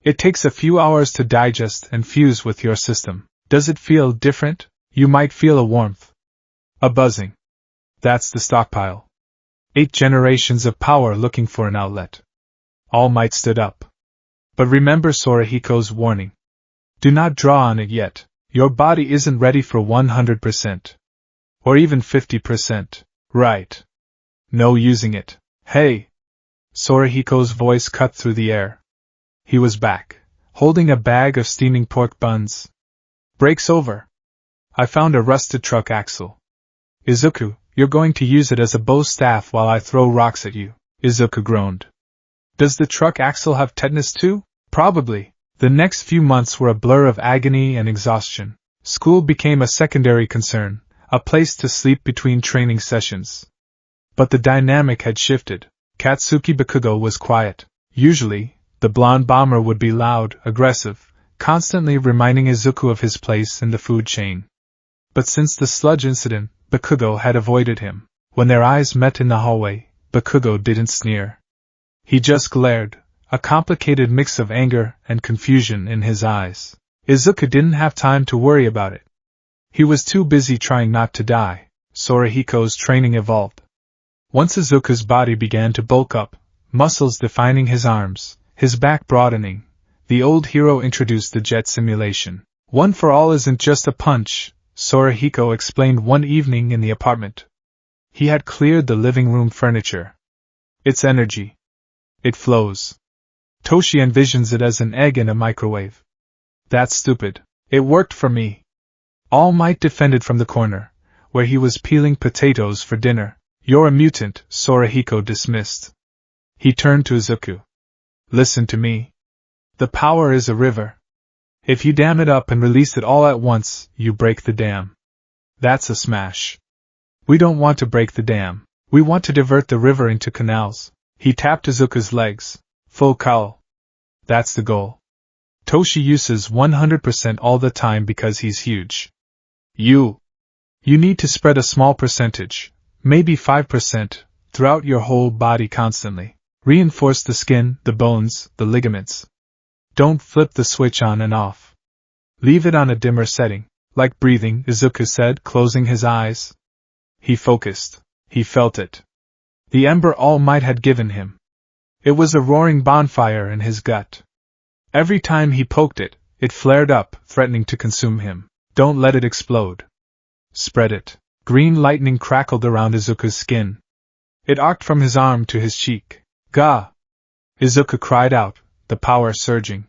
It takes a few hours to digest and fuse with your system. Does it feel different? You might feel a warmth. A buzzing. That's the stockpile. 8 generations of power looking for an outlet. All Might stood up. But remember Sorahiko's warning. Do not draw on it yet. Your body isn't ready for 100%. Or even 50%. Right. No using it. Hey! Sorahiko's voice cut through the air. He was back, holding a bag of steaming pork buns. Break's over. I found a rusted truck axle. Izuku, you're going to use it as a bow staff while I throw rocks at you. Izuku groaned. Does the truck axle have tetanus too? Probably. The next few months were a blur of agony and exhaustion. School became a secondary concern, a place to sleep between training sessions. But the dynamic had shifted. Katsuki Bakugo was quiet. Usually, the blonde bomber would be loud, aggressive, constantly reminding Izuku of his place in the food chain. But since the sludge incident, Bakugo had avoided him. When their eyes met in the hallway, Bakugo didn't sneer. He just glared, a complicated mix of anger and confusion in his eyes. Izuku didn't have time to worry about it. He was too busy trying not to die. Sorahiko's training evolved. Once Izuku's body began to bulk up, muscles defining his arms, his back broadening, the old hero introduced the jet simulation. One for all isn't just a punch, Sorahiko explained one evening in the apartment. He had cleared the living room furniture. It's energy. It flows. Toshi envisions it as an egg in a microwave. That's stupid. It worked for me. All Might defended from the corner, where he was peeling potatoes for dinner. You're a mutant, Sorahiko dismissed. He turned to Izuku. Listen to me. The power is a river. If you dam it up and release it all at once, you break the dam. That's a smash. We don't want to break the dam. We want to divert the river into canals. He tapped Izuku's legs. Full cowl. That's the goal. Toshi uses 100% all the time because he's huge. You need to spread a small percentage, maybe 5%, throughout your whole body constantly. Reinforce the skin, the bones, the ligaments. Don't flip the switch on and off. Leave it on a dimmer setting, like breathing, Izuku said, closing his eyes. He focused. He felt it. The ember All Might had given him. It was a roaring bonfire in his gut. Every time he poked it, it flared up, threatening to consume him. Don't let it explode. Spread it. Green lightning crackled around Izuku's skin. It arced from his arm to his cheek. Gah! Izuku cried out, the power surging.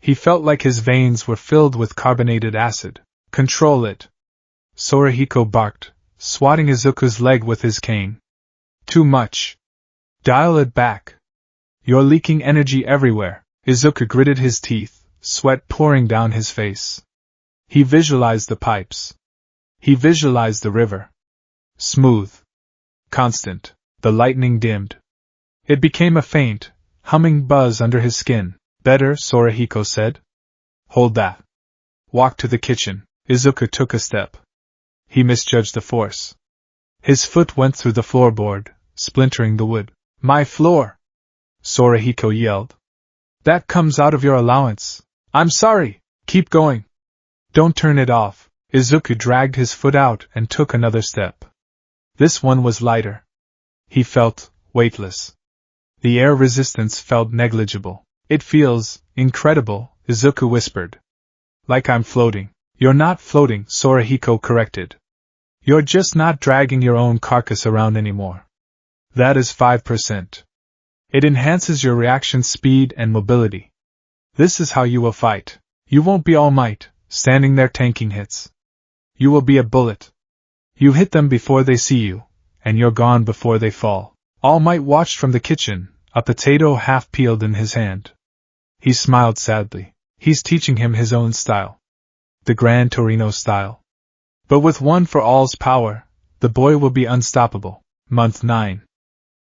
He felt like his veins were filled with carbonated acid. Control it. Sorahiko barked, swatting Izuku's leg with his cane. Too much. Dial it back. You're leaking energy everywhere. Izuku gritted his teeth, sweat pouring down his face. He visualized the pipes. He visualized the river. Smooth. Constant. The lightning dimmed. It became a faint, humming buzz under his skin. Better, Sorahiko said. Hold that. Walk to the kitchen. Izuku took a step. He misjudged the force. His foot went through the floorboard, splintering the wood. My floor! Sorahiko yelled. That comes out of your allowance. I'm sorry. Keep going. Don't turn it off. Izuku dragged his foot out and took another step. This one was lighter. He felt weightless. The air resistance felt negligible. It feels incredible, Izuku whispered. Like I'm floating. You're not floating, Sorahiko corrected. You're just not dragging your own carcass around anymore. That is 5%. It enhances your reaction speed and mobility. This is how you will fight. You won't be All Might, standing there tanking hits. You will be a bullet. You hit them before they see you, and you're gone before they fall. All Might watched from the kitchen, a potato half peeled in his hand. He smiled sadly. He's teaching him his own style. The Gran Torino style. But with One for All's power, the boy will be unstoppable. Month 9.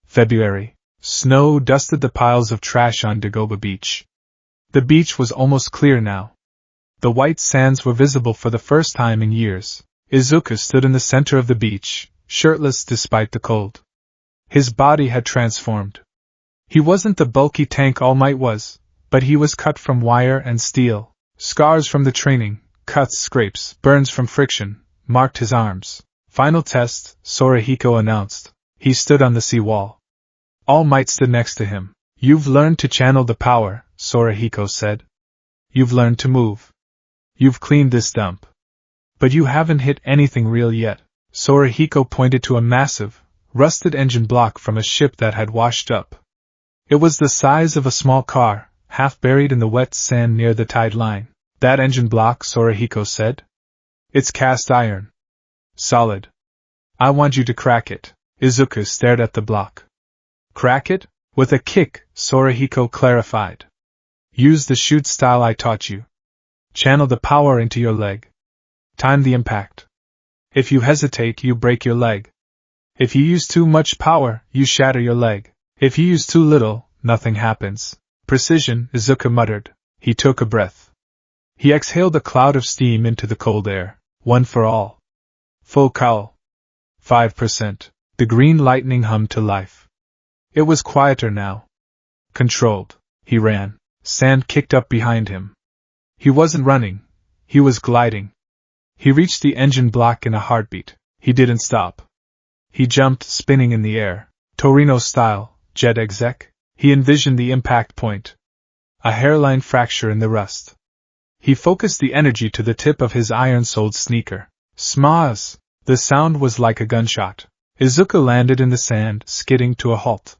February. Snow dusted the piles of trash on Dagoba Beach. The beach was almost clear now. The white sands were visible for the first time in years. Izuku stood in the center of the beach, shirtless despite the cold. His body had transformed. He wasn't the bulky tank All Might was, but he was cut from wire and steel. Scars from the training, cuts, scrapes, burns from friction, marked his arms. Final test, Sorahiko announced. He stood on the seawall. All Might stood next to him. You've learned to channel the power, Sorahiko said. You've learned to move. You've cleaned this dump. But you haven't hit anything real yet. Sorahiko pointed to a massive, rusted engine block from a ship that had washed up. It was the size of a small car, half buried in the wet sand near the tide line. That engine block, Sorahiko said. It's cast iron. Solid. I want you to crack it. Izuku stared at the block. Crack it? With a kick, Sorahiko clarified. Use the shoot style I taught you. Channel the power into your leg. Time the impact. If you hesitate, you break your leg. If you use too much power, you shatter your leg. If you use too little, nothing happens. Precision, Izuku muttered. He took a breath. He exhaled a cloud of steam into the cold air. One for all. Full cowl. 5%. The green lightning hummed to life. It was quieter now. Controlled. He ran. Sand kicked up behind him. He wasn't running. He was gliding. He reached the engine block in a heartbeat. He didn't stop. He jumped, spinning in the air. Torino style, jet exec. He envisioned the impact point. A hairline fracture in the rust. He focused the energy to the tip of his iron-soled sneaker. Smaaz! The sound was like a gunshot. Izuku landed in the sand, skidding to a halt.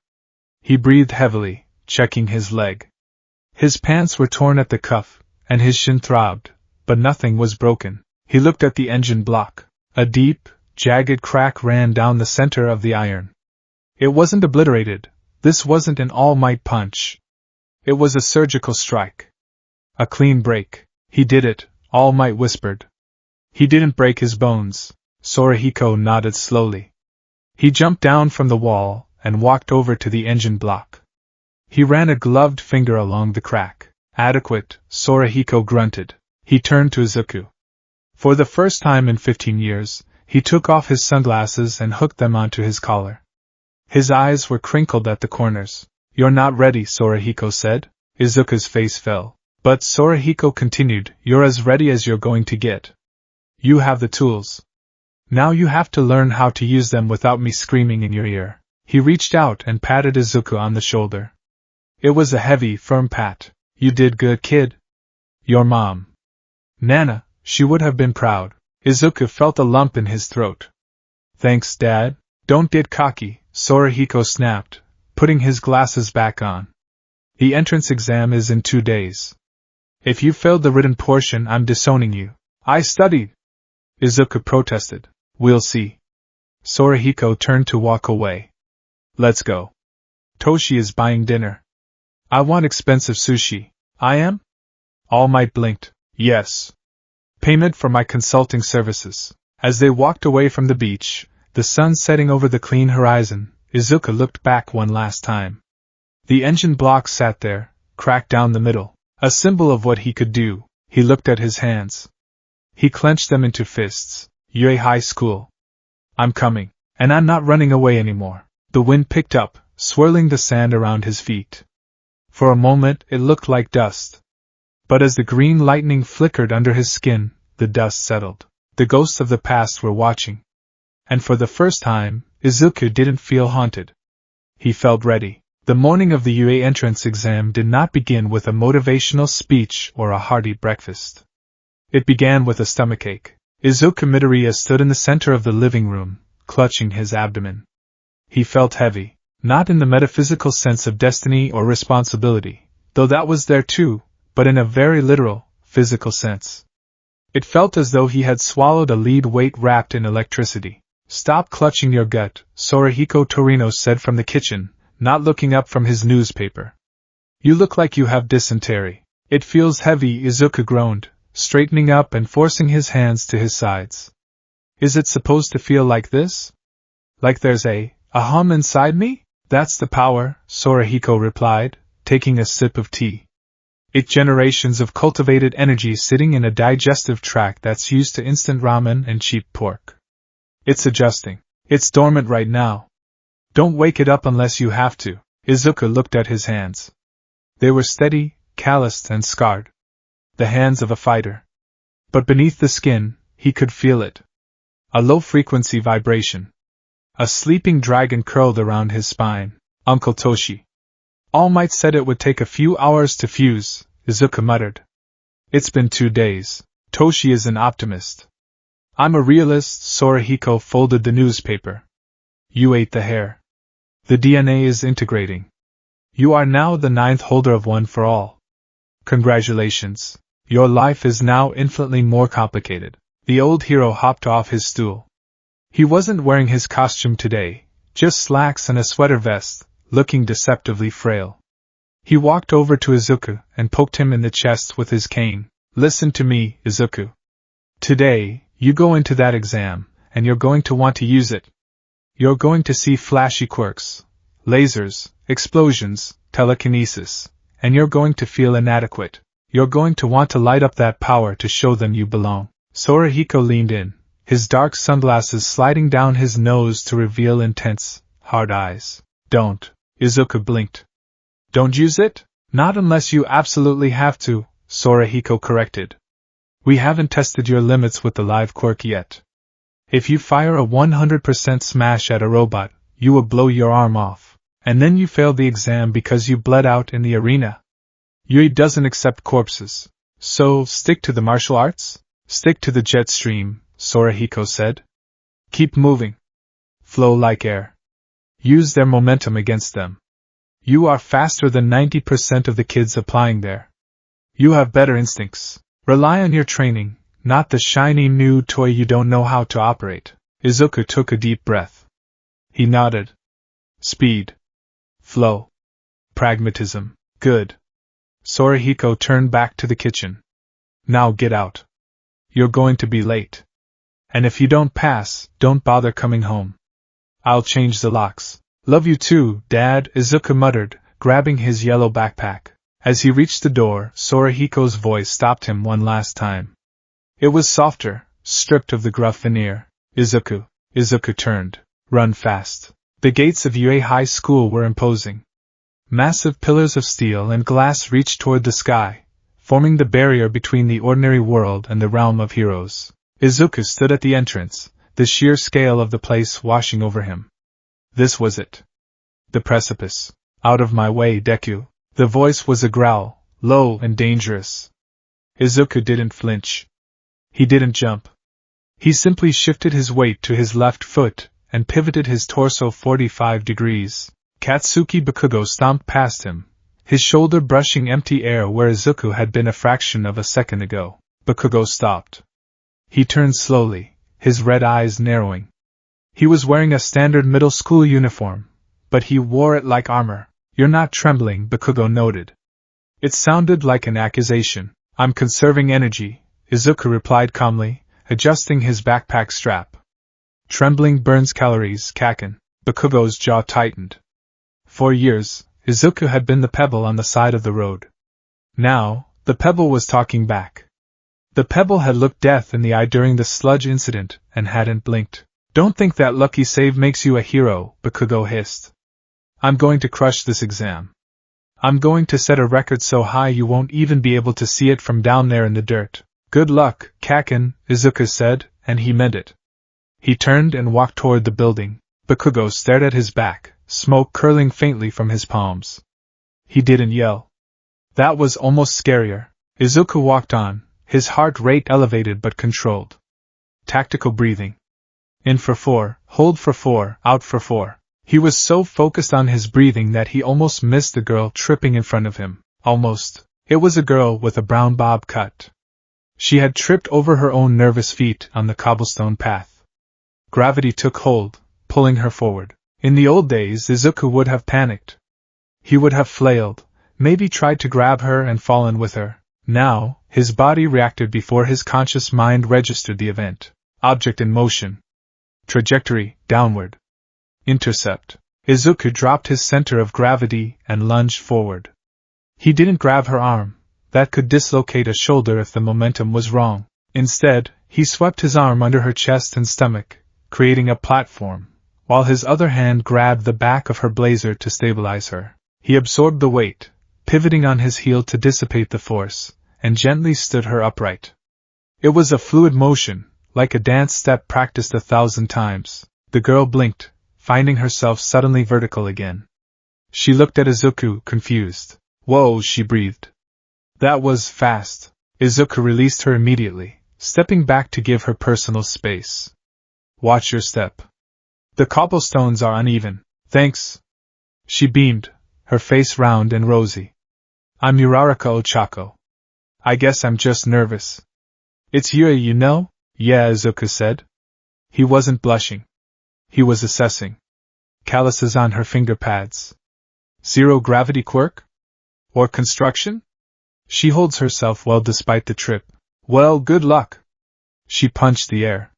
He breathed heavily, checking his leg. His pants were torn at the cuff, and his shin throbbed, but nothing was broken. He looked at the engine block. A deep, jagged crack ran down the center of the iron. It wasn't obliterated. This wasn't an all-might punch. It was a surgical strike. A clean break. He did it, All Might whispered. He didn't break his bones. Sorahiko nodded slowly. He jumped down from the wall and walked over to the engine block. He ran a gloved finger along the crack. Adequate, Sorahiko grunted. He turned to Izuku. For the first time in 15 years, he took off his sunglasses and hooked them onto his collar. His eyes were crinkled at the corners. "You're not ready," Sorahiko said. Izuku's face fell. But Sorahiko continued, "You're as ready as you're going to get. You have the tools. Now you have to learn how to use them without me screaming in your ear." He reached out and patted Izuku on the shoulder. It was a heavy, firm pat. "You did good, kid." "Your mom, Nana, she would have been proud." Izuku felt a lump in his throat. "Thanks, Dad." "Don't get cocky," Sorahiko snapped, putting his glasses back on. "The entrance exam is in 2 days. If you failed the written portion, I'm disowning you." "I studied," Izuku protested. "We'll see." Sorahiko turned to walk away. "Let's go. Toshi is buying dinner. I want expensive sushi." "I am?" All Might blinked. "Yes. Payment for my consulting services." As they walked away from the beach, the sun setting over the clean horizon, Izuku looked back one last time. The engine block sat there, cracked down the middle, a symbol of what he could do. He looked at his hands. He clenched them into fists. "Yue High School. I'm coming. And I'm not running away anymore." The wind picked up, swirling the sand around his feet. For a moment it looked like dust. But as the green lightning flickered under his skin, the dust settled. The ghosts of the past were watching. And for the first time, Izuku didn't feel haunted. He felt ready. The morning of the UA entrance exam did not begin with a motivational speech or a hearty breakfast. It began with a stomachache. Izuku Midoriya stood in the center of the living room, clutching his abdomen. He felt heavy, not in the metaphysical sense of destiny or responsibility, though that was there too, but in a very literal, physical sense. It felt as though he had swallowed a lead weight wrapped in electricity. "Stop clutching your gut," Sorahiko Torino said from the kitchen, not looking up from his newspaper. "You look like you have dysentery." "It feels heavy," Izuku groaned, straightening up and forcing his hands to his sides. "Is it supposed to feel like this? Like there's a hum inside me?" "That's the power," Sorahiko replied, taking a sip of tea. "It's generations of cultivated energy sitting in a digestive tract that's used to instant ramen and cheap pork. It's adjusting. It's dormant right now. Don't wake it up unless you have to." Izuku looked at his hands. They were steady, calloused and scarred. The hands of a fighter. But beneath the skin, he could feel it. A low-frequency vibration. A sleeping dragon curled around his spine. "Uncle Toshi. All Might said it would take a few hours to fuse," Izuku muttered. "It's been 2 days. Toshi is an optimist. I'm a realist." Sorahiko folded the newspaper. "You ate the hair. The DNA is integrating. You are now the 9th holder of One for All. Congratulations. Your life is now infinitely more complicated." The old hero hopped off his stool. He wasn't wearing his costume today, just slacks and a sweater vest, looking deceptively frail. He walked over to Izuku and poked him in the chest with his cane. "Listen to me, Izuku. Today, you go into that exam, and you're going to want to use it. You're going to see flashy quirks, lasers, explosions, telekinesis, and you're going to feel inadequate. You're going to want to light up that power to show them you belong." Sorahiko leaned in, his dark sunglasses sliding down his nose to reveal intense, hard eyes. "Don't," Izuku blinked. "Don't use it?" "Not unless you absolutely have to," Sorahiko corrected. "We haven't tested your limits with the live quirk yet. If you fire a 100% smash at a robot, you will blow your arm off, and then you fail the exam because you bled out in the arena. Yui doesn't accept corpses. So, stick to the martial arts? Stick to the jet stream," Sorahiko said. "Keep moving. Flow like air. Use their momentum against them. You are faster than 90% of the kids applying there. You have better instincts. Rely on your training, not the shiny new toy you don't know how to operate." Izuku took a deep breath. He nodded. "Speed. Flow. Pragmatism. Good." Sorahiko turned back to the kitchen. "Now get out. You're going to be late. And if you don't pass, don't bother coming home. I'll change the locks." "Love you too, Dad," Izuku muttered, grabbing his yellow backpack. As he reached the door, Sorahiko's voice stopped him one last time. It was softer, stripped of the gruff veneer. "Izuku." Izuku turned. "Run fast. The gates of UA High School were imposing. Massive pillars of steel and glass reached toward the sky, forming the barrier between the ordinary world and the realm of heroes. Izuku stood at the entrance, the sheer scale of the place washing over him. This was it. The precipice. Out of my way, Deku. The voice was a growl, low and dangerous. Izuku didn't flinch. He didn't jump. He simply shifted his weight to his left foot and pivoted his torso 45 degrees. Katsuki Bakugo stomped past him, his shoulder brushing empty air where Izuku had been a fraction of a second ago. Bakugo stopped. He turned slowly, his red eyes narrowing. He was wearing a standard middle school uniform, but he wore it like armor. You're not trembling, Bakugo noted. It sounded like an accusation. I'm conserving energy, Izuku replied calmly, adjusting his backpack strap. Trembling burns calories, Kaken. Bakugo's jaw tightened. For years, Izuku had been the pebble on the side of the road. Now, the pebble was talking back. The pebble had looked death in the eye during the sludge incident and hadn't blinked. Don't think that lucky save makes you a hero, Bakugo hissed. I'm going to crush this exam. I'm going to set a record so high you won't even be able to see it from down there in the dirt. Good luck, Kaken, Izuku said, and he meant it. He turned and walked toward the building. Bakugo stared at his back, smoke curling faintly from his palms. He didn't yell. That was almost scarier. Izuku walked on, his heart rate elevated but controlled. Tactical breathing. In for 4, hold for 4, out for 4. He was so focused on his breathing that he almost missed the girl tripping in front of him. Almost. It was a girl with a brown bob cut. She had tripped over her own nervous feet on the cobblestone path. Gravity took hold, pulling her forward. In the old days, Izuku would have panicked. He would have flailed, maybe tried to grab her and fallen with her. Now, his body reacted before his conscious mind registered the event. Object in motion. Trajectory, downward. Intercept. Izuku dropped his center of gravity and lunged forward. He didn't grab her arm. That could dislocate a shoulder if the momentum was wrong. Instead, he swept his arm under her chest and stomach, creating a platform, while his other hand grabbed the back of her blazer to stabilize her. He absorbed the weight, pivoting on his heel to dissipate the force, and gently stood her upright. It was a fluid motion, like a dance step practiced 1,000 times. The girl blinked, finding herself suddenly vertical again. She looked at Izuku, confused. Whoa, she breathed. That was fast. Izuku released her immediately, stepping back to give her personal space. Watch your step. The cobblestones are uneven. Thanks. She beamed, her face round and rosy. I'm Uraraka Ochako. I guess I'm just nervous. It's Yui, you know? Yeah, Izuku said. He wasn't blushing. He was assessing. Calluses on her finger pads. Zero gravity quirk? Or construction? She holds herself well despite the trip. Well, good luck. She punched the air.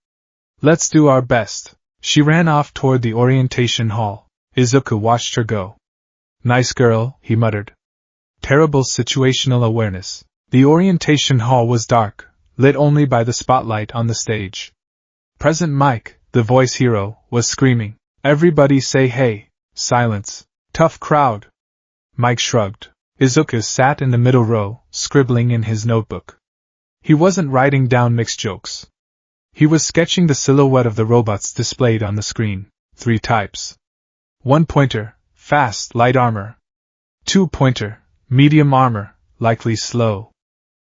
Let's do our best. She ran off toward the orientation hall. Izuku watched her go. Nice girl, he muttered. Terrible situational awareness. The orientation hall was dark, lit only by the spotlight on the stage. Present Mike, the voice hero, was screaming. Everybody say hey. Silence. Tough crowd. Mike shrugged. Izuku sat in the middle row, scribbling in his notebook. He wasn't writing down mixed jokes. He was sketching the silhouette of the robots displayed on the screen. 3 types. 1-pointer, fast, light armor. 2-pointer, medium armor, likely slow.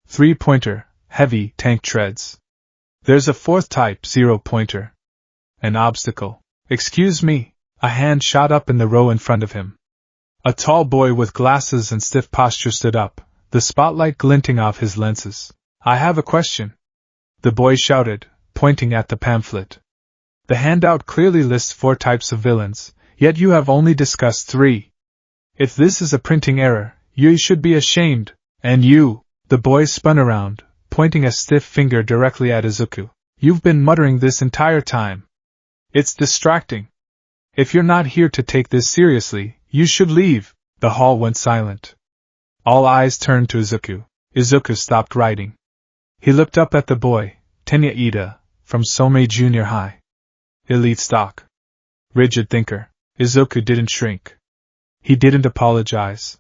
3-pointer, heavy, tank treads. There's a 4th type, 0-pointer. An obstacle. Excuse me. A hand shot up in the row in front of him. A tall boy with glasses and stiff posture stood up, the spotlight glinting off his lenses. I have a question. The boy shouted, pointing at the pamphlet. The handout clearly lists 4 types of villains, yet you have only discussed 3. If this is a printing error, you should be ashamed. And you, the boy spun around, pointing a stiff finger directly at Izuku. You've been muttering this entire time. It's distracting. If you're not here to take this seriously, you should leave. The hall went silent. All eyes turned to Izuku. Izuku stopped writing. He looked up at the boy, Tenya Ida, from Somei Junior High. Elite stock. Rigid thinker. Izuku didn't shrink. He didn't apologize.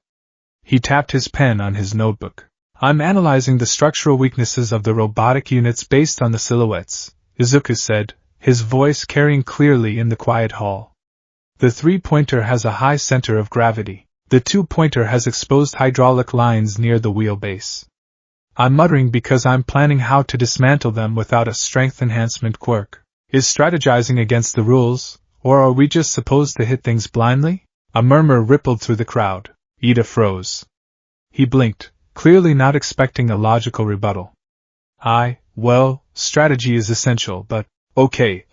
He tapped his pen on his notebook. I'm analyzing the structural weaknesses of the robotic units based on the silhouettes, Izuku said, his voice carrying clearly in the quiet hall. The 3-pointer has a high center of gravity. The 2-pointer has exposed hydraulic lines near the wheelbase. I'm muttering because I'm planning how to dismantle them without a strength enhancement quirk. Is strategizing against the rules, or are we just supposed to hit things blindly? A murmur rippled through the crowd. Ida froze. He blinked, clearly not expecting a logical rebuttal. Well, strategy is essential, but, okay.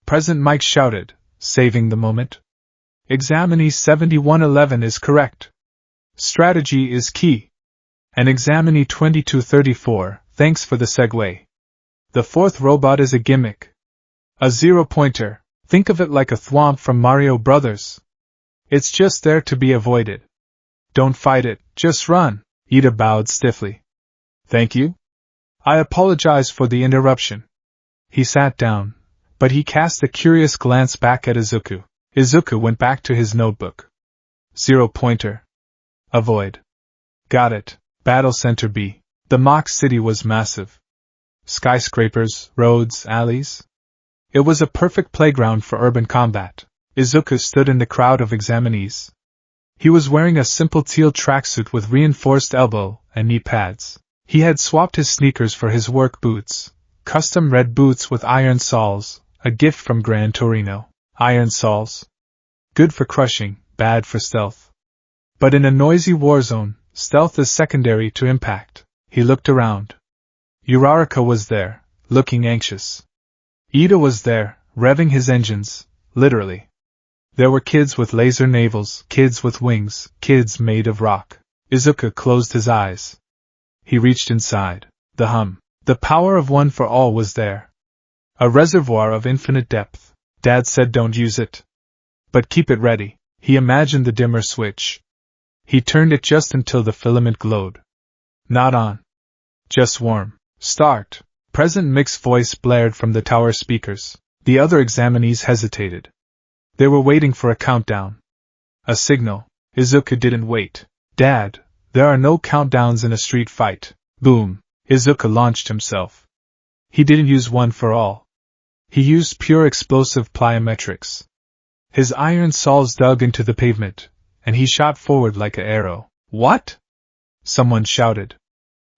President Mike shouted, saving the moment. Examinee 7111 is correct. Strategy is key. And Examinee 2234, thanks for the segue. The 4th robot is a gimmick. A 0-pointer, think of it like a thwomp from Mario Brothers. It's just there to be avoided. Don't fight it, just run. Ida bowed stiffly. Thank you. I apologize for the interruption. He sat down, but he cast a curious glance back at Izuku. Izuku went back to his notebook. 0-pointer. Avoid. Got it. Battle Center B. The mock city was massive. Skyscrapers, roads, alleys. It was a perfect playground for urban combat. Izuku stood in the crowd of examinees. He was wearing a simple teal tracksuit with reinforced elbow and knee pads. He had swapped his sneakers for his work boots, custom red boots with iron soles, a gift from Gran Torino. Iron soles. Good for crushing, bad for stealth. But in a noisy war zone, stealth is secondary to impact. He looked around. Uraraka was there, looking anxious. Ida was there, revving his engines, literally. There were kids with laser navels, kids with wings, kids made of rock. Izuku closed his eyes. He reached inside. The hum, the power of one for all was there. A reservoir of infinite depth. Dad said don't use it. But keep it ready. He imagined the dimmer switch. He turned it just until the filament glowed. Not on. Just warm. Start. President Mick's voice blared from the tower speakers. The other examinees hesitated. They were waiting for a countdown. A signal. Izuku didn't wait. Dad, there are no countdowns in a street fight. Boom. Izuku launched himself. He didn't use one for all. He used pure explosive plyometrics. His iron soles dug into the pavement, and he shot forward like an arrow. What? Someone shouted.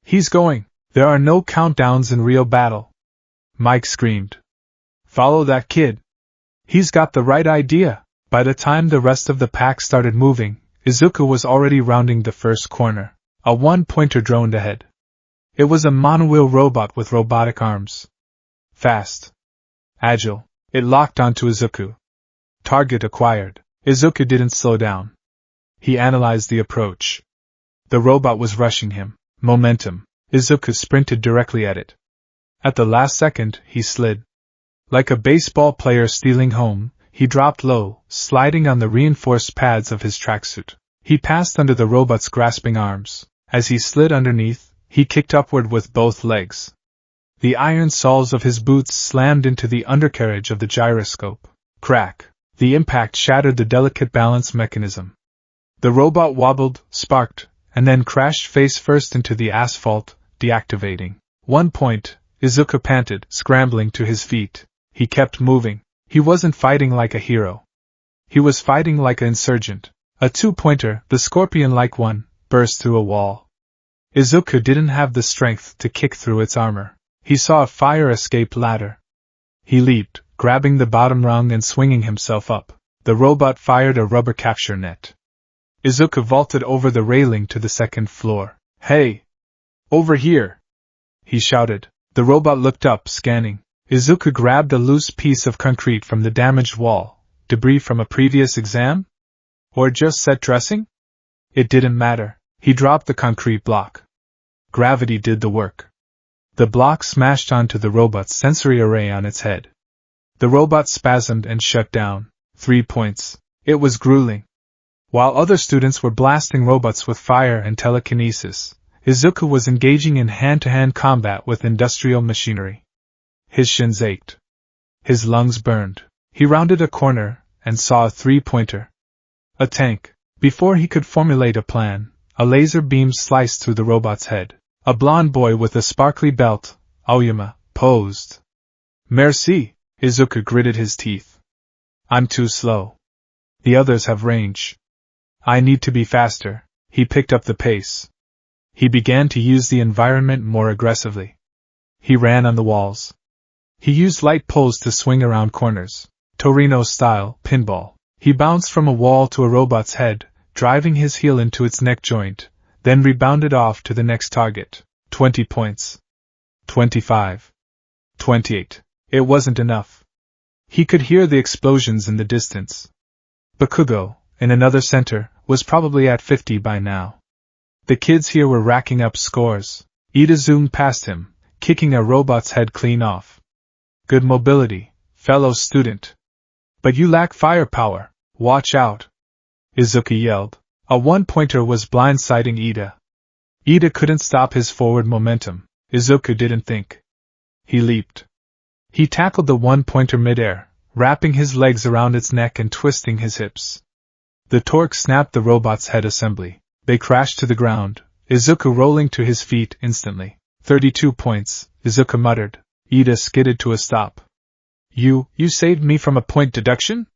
He's going. There are no countdowns in real battle. Mike screamed. Follow that kid. He's got the right idea. By the time the rest of the pack started moving, Izuku was already rounding the first corner. A 1-pointer droned ahead. It was a monowheel robot with robotic arms. Fast. Agile. It locked onto Izuku. Target acquired. Izuku didn't slow down. He analyzed the approach. The robot was rushing him. Momentum. Izuku sprinted directly at it. At the last second, he slid. Like a baseball player stealing home, he dropped low, sliding on the reinforced pads of his tracksuit. He passed under the robot's grasping arms. As he slid underneath, he kicked upward with both legs. The iron soles of his boots slammed into the undercarriage of the gyroscope. Crack! The impact shattered the delicate balance mechanism. The robot wobbled, sparked, and then crashed face first into the asphalt, deactivating. 1 point, Izuku panted, scrambling to his feet. He kept moving. He wasn't fighting like a hero. He was fighting like an insurgent. A 2-pointer, the scorpion-like one, burst through a wall. Izuku didn't have the strength to kick through its armor. He saw a fire escape ladder. He leaped, grabbing the bottom rung and swinging himself up. The robot fired a rubber capture net. Izuku vaulted over the railing to the second floor. Hey! Over here! He shouted. The robot looked up, scanning. Izuku grabbed a loose piece of concrete from the damaged wall. Debris from a previous exam? Or just set dressing? It didn't matter. He dropped the concrete block. Gravity did the work. The block smashed onto the robot's sensory array on its head. The robot spasmed and shut down. 3 points. It was grueling. While other students were blasting robots with fire and telekinesis, Izuku was engaging in hand-to-hand combat with industrial machinery. His shins ached. His lungs burned. He rounded a corner, and saw a three-pointer. A tank. Before he could formulate a plan, a laser beam sliced through the robot's head. A blond boy with a sparkly belt, Aoyama, posed. Merci, Izuku gritted his teeth. I'm too slow. The others have range. I need to be faster. He picked up the pace. He began to use the environment more aggressively. He ran on the walls. He used light poles to swing around corners. Torino style, pinball. He bounced from a wall to a robot's head, driving his heel into its neck joint, then rebounded off to the next target. 20 points. 25. 28. It wasn't enough. He could hear the explosions in the distance. Bakugo, in another center, was probably at 50 by now. The kids here were racking up scores. Ida zoomed past him, kicking a robot's head clean off. Good mobility, fellow student. But you lack firepower. Watch out. Izuku yelled. A one-pointer was blindsiding Ida. Ida couldn't stop his forward momentum. Izuku didn't think. He leaped. He tackled the one-pointer midair, wrapping his legs around its neck and twisting his hips. The torque snapped the robot's head assembly. They crashed to the ground, Izuku rolling to his feet instantly. 32 points, Izuku muttered. Ida skidded to a stop. You saved me from a point deduction?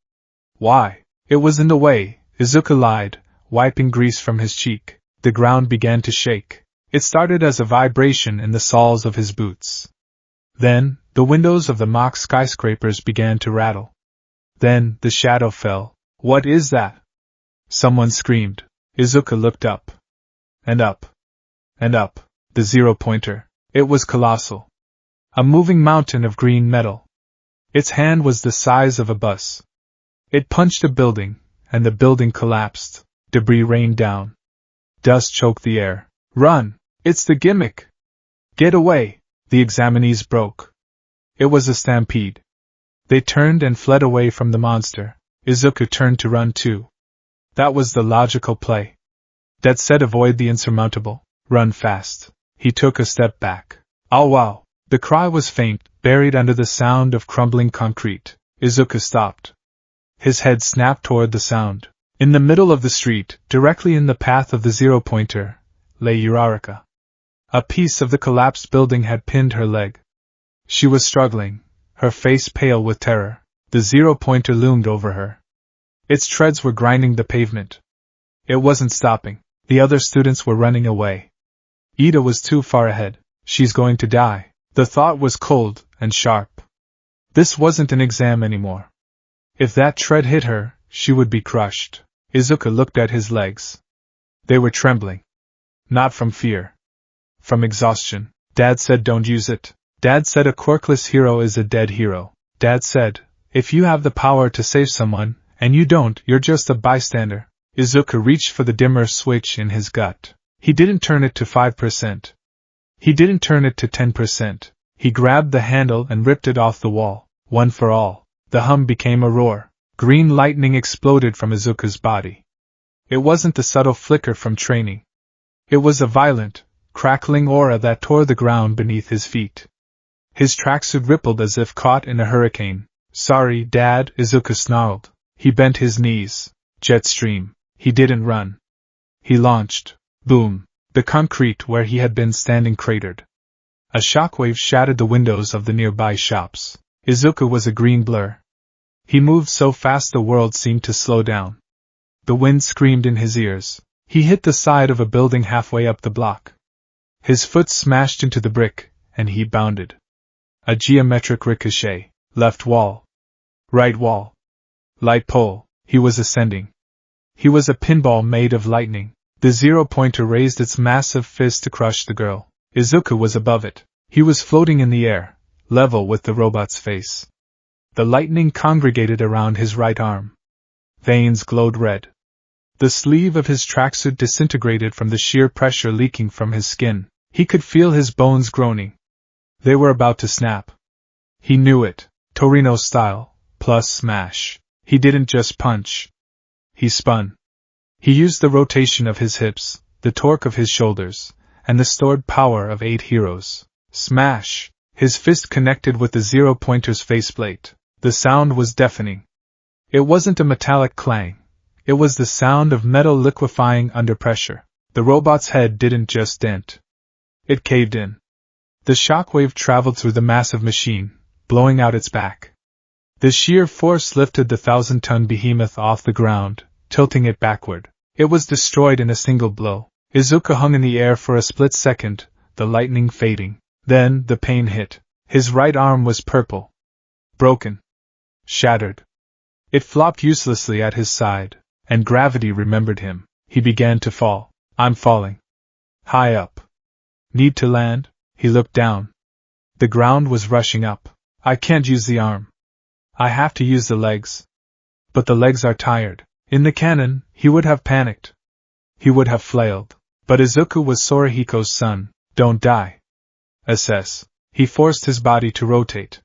Why? It was in the way, Izuku lied, wiping grease from his cheek. The ground began to shake. It started as a vibration in the soles of his boots. Then, the windows of the mock skyscrapers began to rattle. Then, the shadow fell. What is that? Someone screamed. Izuku looked up. And up. And up. The zero-pointer. It was colossal. A moving mountain of green metal. Its hand was the size of a bus. It punched a building, and the building collapsed. Debris rained down. Dust choked the air. Run! It's the gimmick! Get away! The examinees broke. It was a stampede. They turned and fled away from the monster. Izuku turned to run too. That was the logical play. That said, avoid the insurmountable. Run fast. He took a step back. Oh wow! The cry was faint, buried under the sound of crumbling concrete. Izuku stopped. His head snapped toward the sound. In the middle of the street, directly in the path of the zero-pointer, lay Uraraka. A piece of the collapsed building had pinned her leg. She was struggling, her face pale with terror. The zero-pointer loomed over her. Its treads were grinding the pavement. It wasn't stopping. The other students were running away. Ida was too far ahead. She's going to die. The thought was cold and sharp. This wasn't an exam anymore. If that tread hit her, she would be crushed. Izuku looked at his legs. They were trembling. Not from fear. From exhaustion. Dad said don't use it. Dad said a quirkless hero is a dead hero. Dad said, if you have the power to save someone, and you don't, you're just a bystander. Izuku reached for the dimmer switch in his gut. He didn't turn it to 5%. He didn't turn it to 10%. He grabbed the handle and ripped it off the wall. One for all. The hum became a roar. Green lightning exploded from Izuku's body. It wasn't the subtle flicker from training. It was a violent, crackling aura that tore the ground beneath his feet. His tracksuit rippled as if caught in a hurricane. Sorry, Dad, Izuku snarled. He bent his knees. Jet stream. He didn't run. He launched. Boom. The concrete where he had been standing cratered. A shockwave shattered the windows of the nearby shops. Izuku was a green blur. He moved so fast the world seemed to slow down. The wind screamed in his ears. He hit the side of a building halfway up the block. His foot smashed into the brick, and he bounded. A geometric ricochet. Left wall. Right wall. Light pole. He was ascending. He was a pinball made of lightning. The zero-pointer raised its massive fist to crush the girl. Izuku was above it. He was floating in the air, level with the robot's face. The lightning congregated around his right arm. Veins glowed red. The sleeve of his tracksuit disintegrated from the sheer pressure leaking from his skin. He could feel his bones groaning. They were about to snap. He knew it. Torino style, plus smash. He didn't just punch. He spun. He used the rotation of his hips, the torque of his shoulders, and the stored power of 8 heroes. Smash! His fist connected with the zero-pointer's faceplate. The sound was deafening. It wasn't a metallic clang. It was the sound of metal liquefying under pressure. The robot's head didn't just dent. It caved in. The shockwave traveled through the massive machine, blowing out its back. The sheer force lifted the 1,000-ton behemoth off the ground, tilting it backward. It was destroyed in a single blow. Izuku hung in the air for a split second, the lightning fading. Then, the pain hit. His right arm was purple. Broken. Shattered. It flopped uselessly at his side, and gravity remembered him. He began to fall. I'm falling. High up. Need to land? He looked down. The ground was rushing up. I can't use the arm. I have to use the legs. But the legs are tired. In the cannon, he would have panicked. He would have flailed. But Izuku was Sorahiko's son. Don't die. Assess. He forced his body to rotate.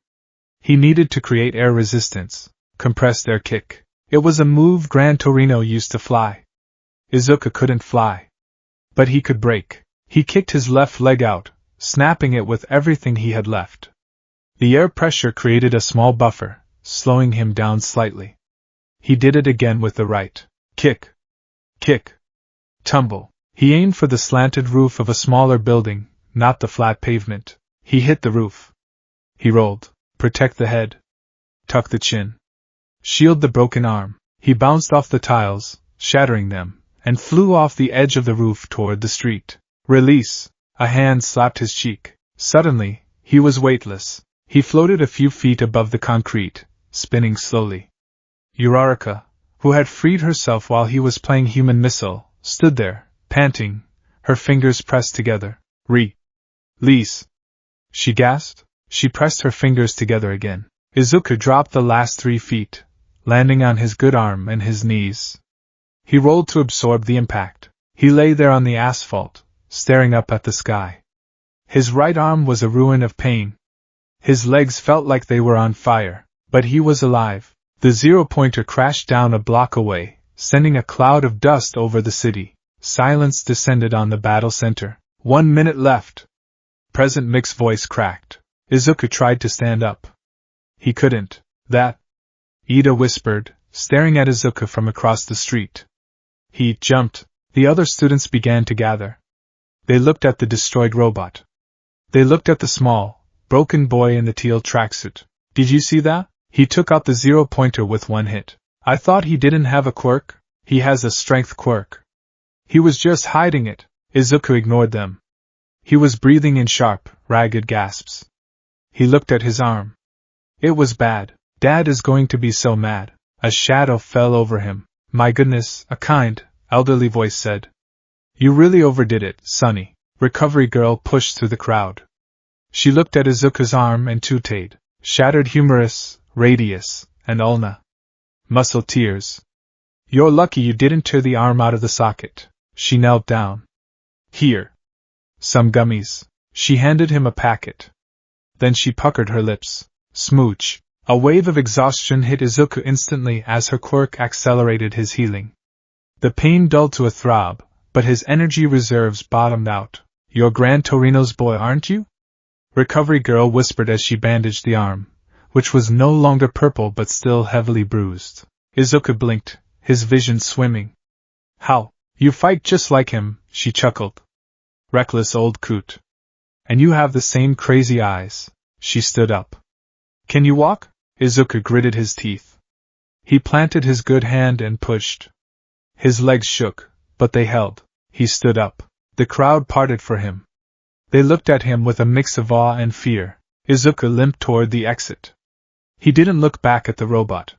He needed to create air resistance. Compressed air kick. It was a move Gran Torino used to fly. Izuku couldn't fly. But he could brake. He kicked his left leg out, snapping it with everything he had left. The air pressure created a small buffer, slowing him down slightly. He did it again with the right. Kick. Kick. Tumble. He aimed for the slanted roof of a smaller building, not the flat pavement. He hit the roof. He rolled. Protect the head. Tuck the chin. Shield the broken arm. He bounced off the tiles, shattering them, and flew off the edge of the roof toward the street. Release. A hand slapped his cheek. Suddenly, he was weightless. He floated a few feet above the concrete, spinning slowly. Uraraka, who had freed herself while he was playing human missile, stood there, panting, her fingers pressed together. Release. She gasped. She pressed her fingers together again. Izuku dropped the last 3 feet, landing on his good arm and his knees. He rolled to absorb the impact. He lay there on the asphalt, staring up at the sky. His right arm was a ruin of pain. His legs felt like they were on fire, but he was alive. The zero-pointer crashed down a block away, sending a cloud of dust over the city. Silence descended on the battle center. 1 minute left. President Mick's voice cracked. Izuku tried to stand up. He couldn't. That? Ida whispered, staring at Izuku from across the street. He jumped. The other students began to gather. They looked at the destroyed robot. They looked at the small, broken boy in the teal tracksuit. Did you see that? He took out the zero-pointer with 1 hit. I thought he didn't have a quirk. He has a strength quirk. He was just hiding it. Izuku ignored them. He was breathing in sharp, ragged gasps. He looked at his arm. It was bad. Dad is going to be so mad. A shadow fell over him. My goodness, a kind, elderly voice said. You really overdid it, Sonny. Recovery girl pushed through the crowd. She looked at Izuku's arm and tutade. Shattered humerus, radius, and ulna. Muscle tears. You're lucky you didn't tear the arm out of the socket. She knelt down. Here. Some gummies. She handed him a packet. Then she puckered her lips. Smooch. A wave of exhaustion hit Izuku instantly as her quirk accelerated his healing. The pain dulled to a throb, but his energy reserves bottomed out. You're Gran Torino's boy, aren't you? Recovery girl whispered as she bandaged the arm, which was no longer purple but still heavily bruised. Izuku blinked, his vision swimming. How? You fight just like him, she chuckled. Reckless old coot. And you have the same crazy eyes. She stood up. Can you walk? Izuku gritted his teeth. He planted his good hand and pushed. His legs shook, but they held. He stood up. The crowd parted for him. They looked at him with a mix of awe and fear. Izuku limped toward the exit. He didn't look back at the robot.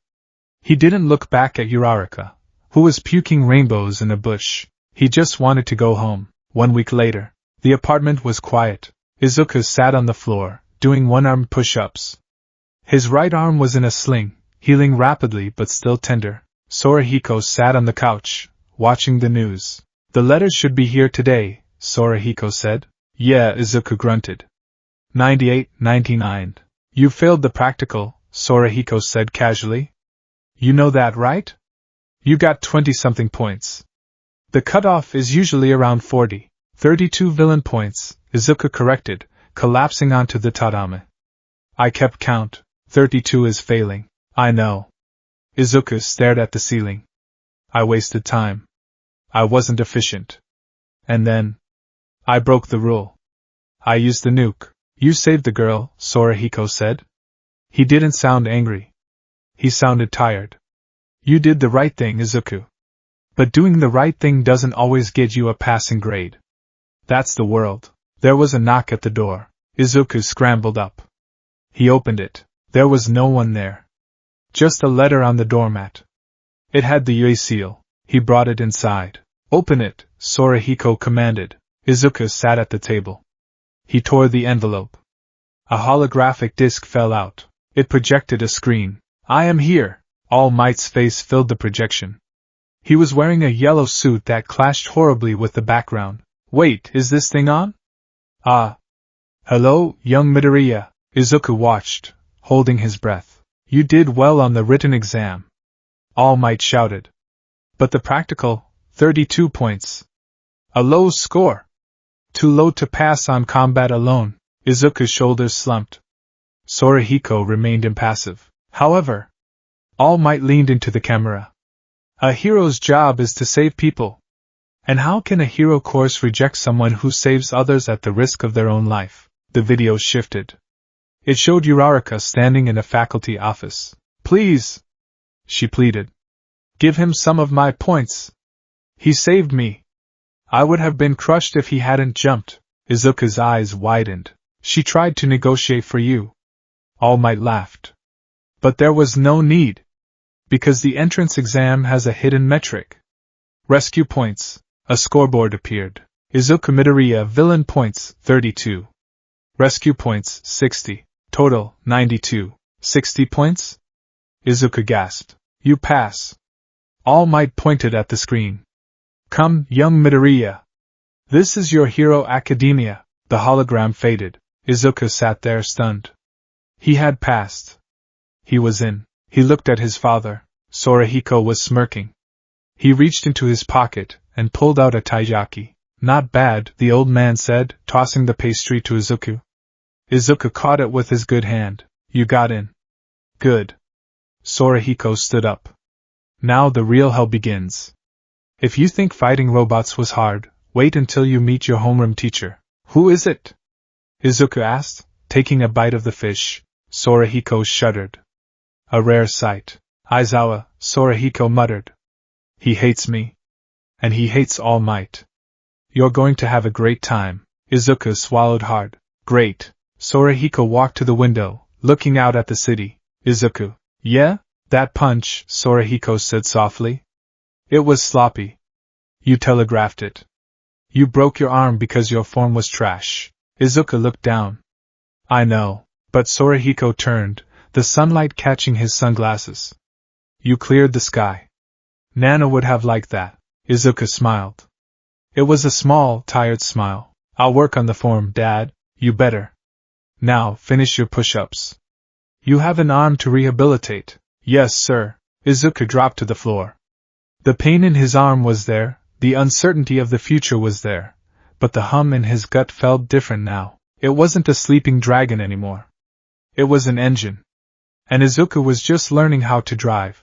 He didn't look back at Uraraka, who was puking rainbows in a bush. He just wanted to go home. 1 week later, the apartment was quiet. Izuku sat on the floor, doing one-arm push-ups. His right arm was in a sling, healing rapidly but still tender. Sorahiko sat on the couch, watching the news. The letters should be here today, Sorahiko said. Yeah, Izuku grunted. 98-99. You failed the practical, Sorahiko said casually. You know that, right? You got 20-something points. The cutoff is usually around 40. 32 villain points, Izuku corrected, collapsing onto the tatame. I kept count. 32 is failing. I know. Izuku stared at the ceiling. I wasted time. I wasn't efficient. And then, I broke the rule. I used the nuke. You saved the girl, Sorahiko said. He didn't sound angry. He sounded tired. You did the right thing, Izuku. But doing the right thing doesn't always get you a passing grade. That's the world. There was a knock at the door. Izuku scrambled up. He opened it. There was no one there. Just a letter on the doormat. It had the Yui seal. He brought it inside. Open it, Sorahiko commanded. Izuku sat at the table. He tore the envelope. A holographic disc fell out. It projected a screen. I am here. All Might's face filled the projection. He was wearing a yellow suit that clashed horribly with the background. Wait, is this thing on? Ah. Hello, young Midoriya. Izuku watched, holding his breath. You did well on the written exam. All Might shouted. But the practical, 32 points. A low score. Too low to pass on combat alone. Izuku's shoulders slumped. Sorahiko remained impassive. However, All Might leaned into the camera. A hero's job is to save people. And how can a hero course reject someone who saves others at the risk of their own life? The video shifted. It showed Uraraka standing in a faculty office. Please, she pleaded. Give him some of my points. He saved me. I would have been crushed if he hadn't jumped. Izuku's eyes widened. She tried to negotiate for you. All Might laughed. But there was no need. Because the entrance exam has a hidden metric. Rescue points. A scoreboard appeared. Izuku Midoriya villain points, 32. Rescue points, 60. Total, 92. 60 points? Izuku gasped. You pass. All Might pointed at the screen. Come, young Midoriya. This is your hero academia. The hologram faded. Izuku sat there stunned. He had passed. He was in. He looked at his father. Sorahiko was smirking. He reached into his pocket and pulled out a taiyaki. Not bad, the old man said, tossing the pastry to Izuku. Izuku caught it with his good hand. You got in. Good. Sorahiko stood up. Now the real hell begins. If you think fighting robots was hard, wait until you meet your homeroom teacher. Who is it? Izuku asked, taking a bite of the fish. Sorahiko shuddered. A rare sight. Aizawa, Sorahiko muttered. He hates me. And he hates All Might. You're going to have a great time. Izuku swallowed hard. Great. Sorahiko walked to the window, looking out at the city. Izuku. Yeah? That punch, Sorahiko said softly. It was sloppy. You telegraphed it. You broke your arm because your form was trash. Izuku looked down. I know, but Sorahiko turned, the sunlight catching his sunglasses. You cleared the sky. Nana would have liked that. Izuku smiled. It was a small, tired smile. I'll work on the form, Dad. You better. Now, finish your push-ups. You have an arm to rehabilitate. Yes, sir. Izuku dropped to the floor. The pain in his arm was there, the uncertainty of the future was there, but the hum in his gut felt different now. It wasn't a sleeping dragon anymore. It was an engine. And Izuku was just learning how to drive.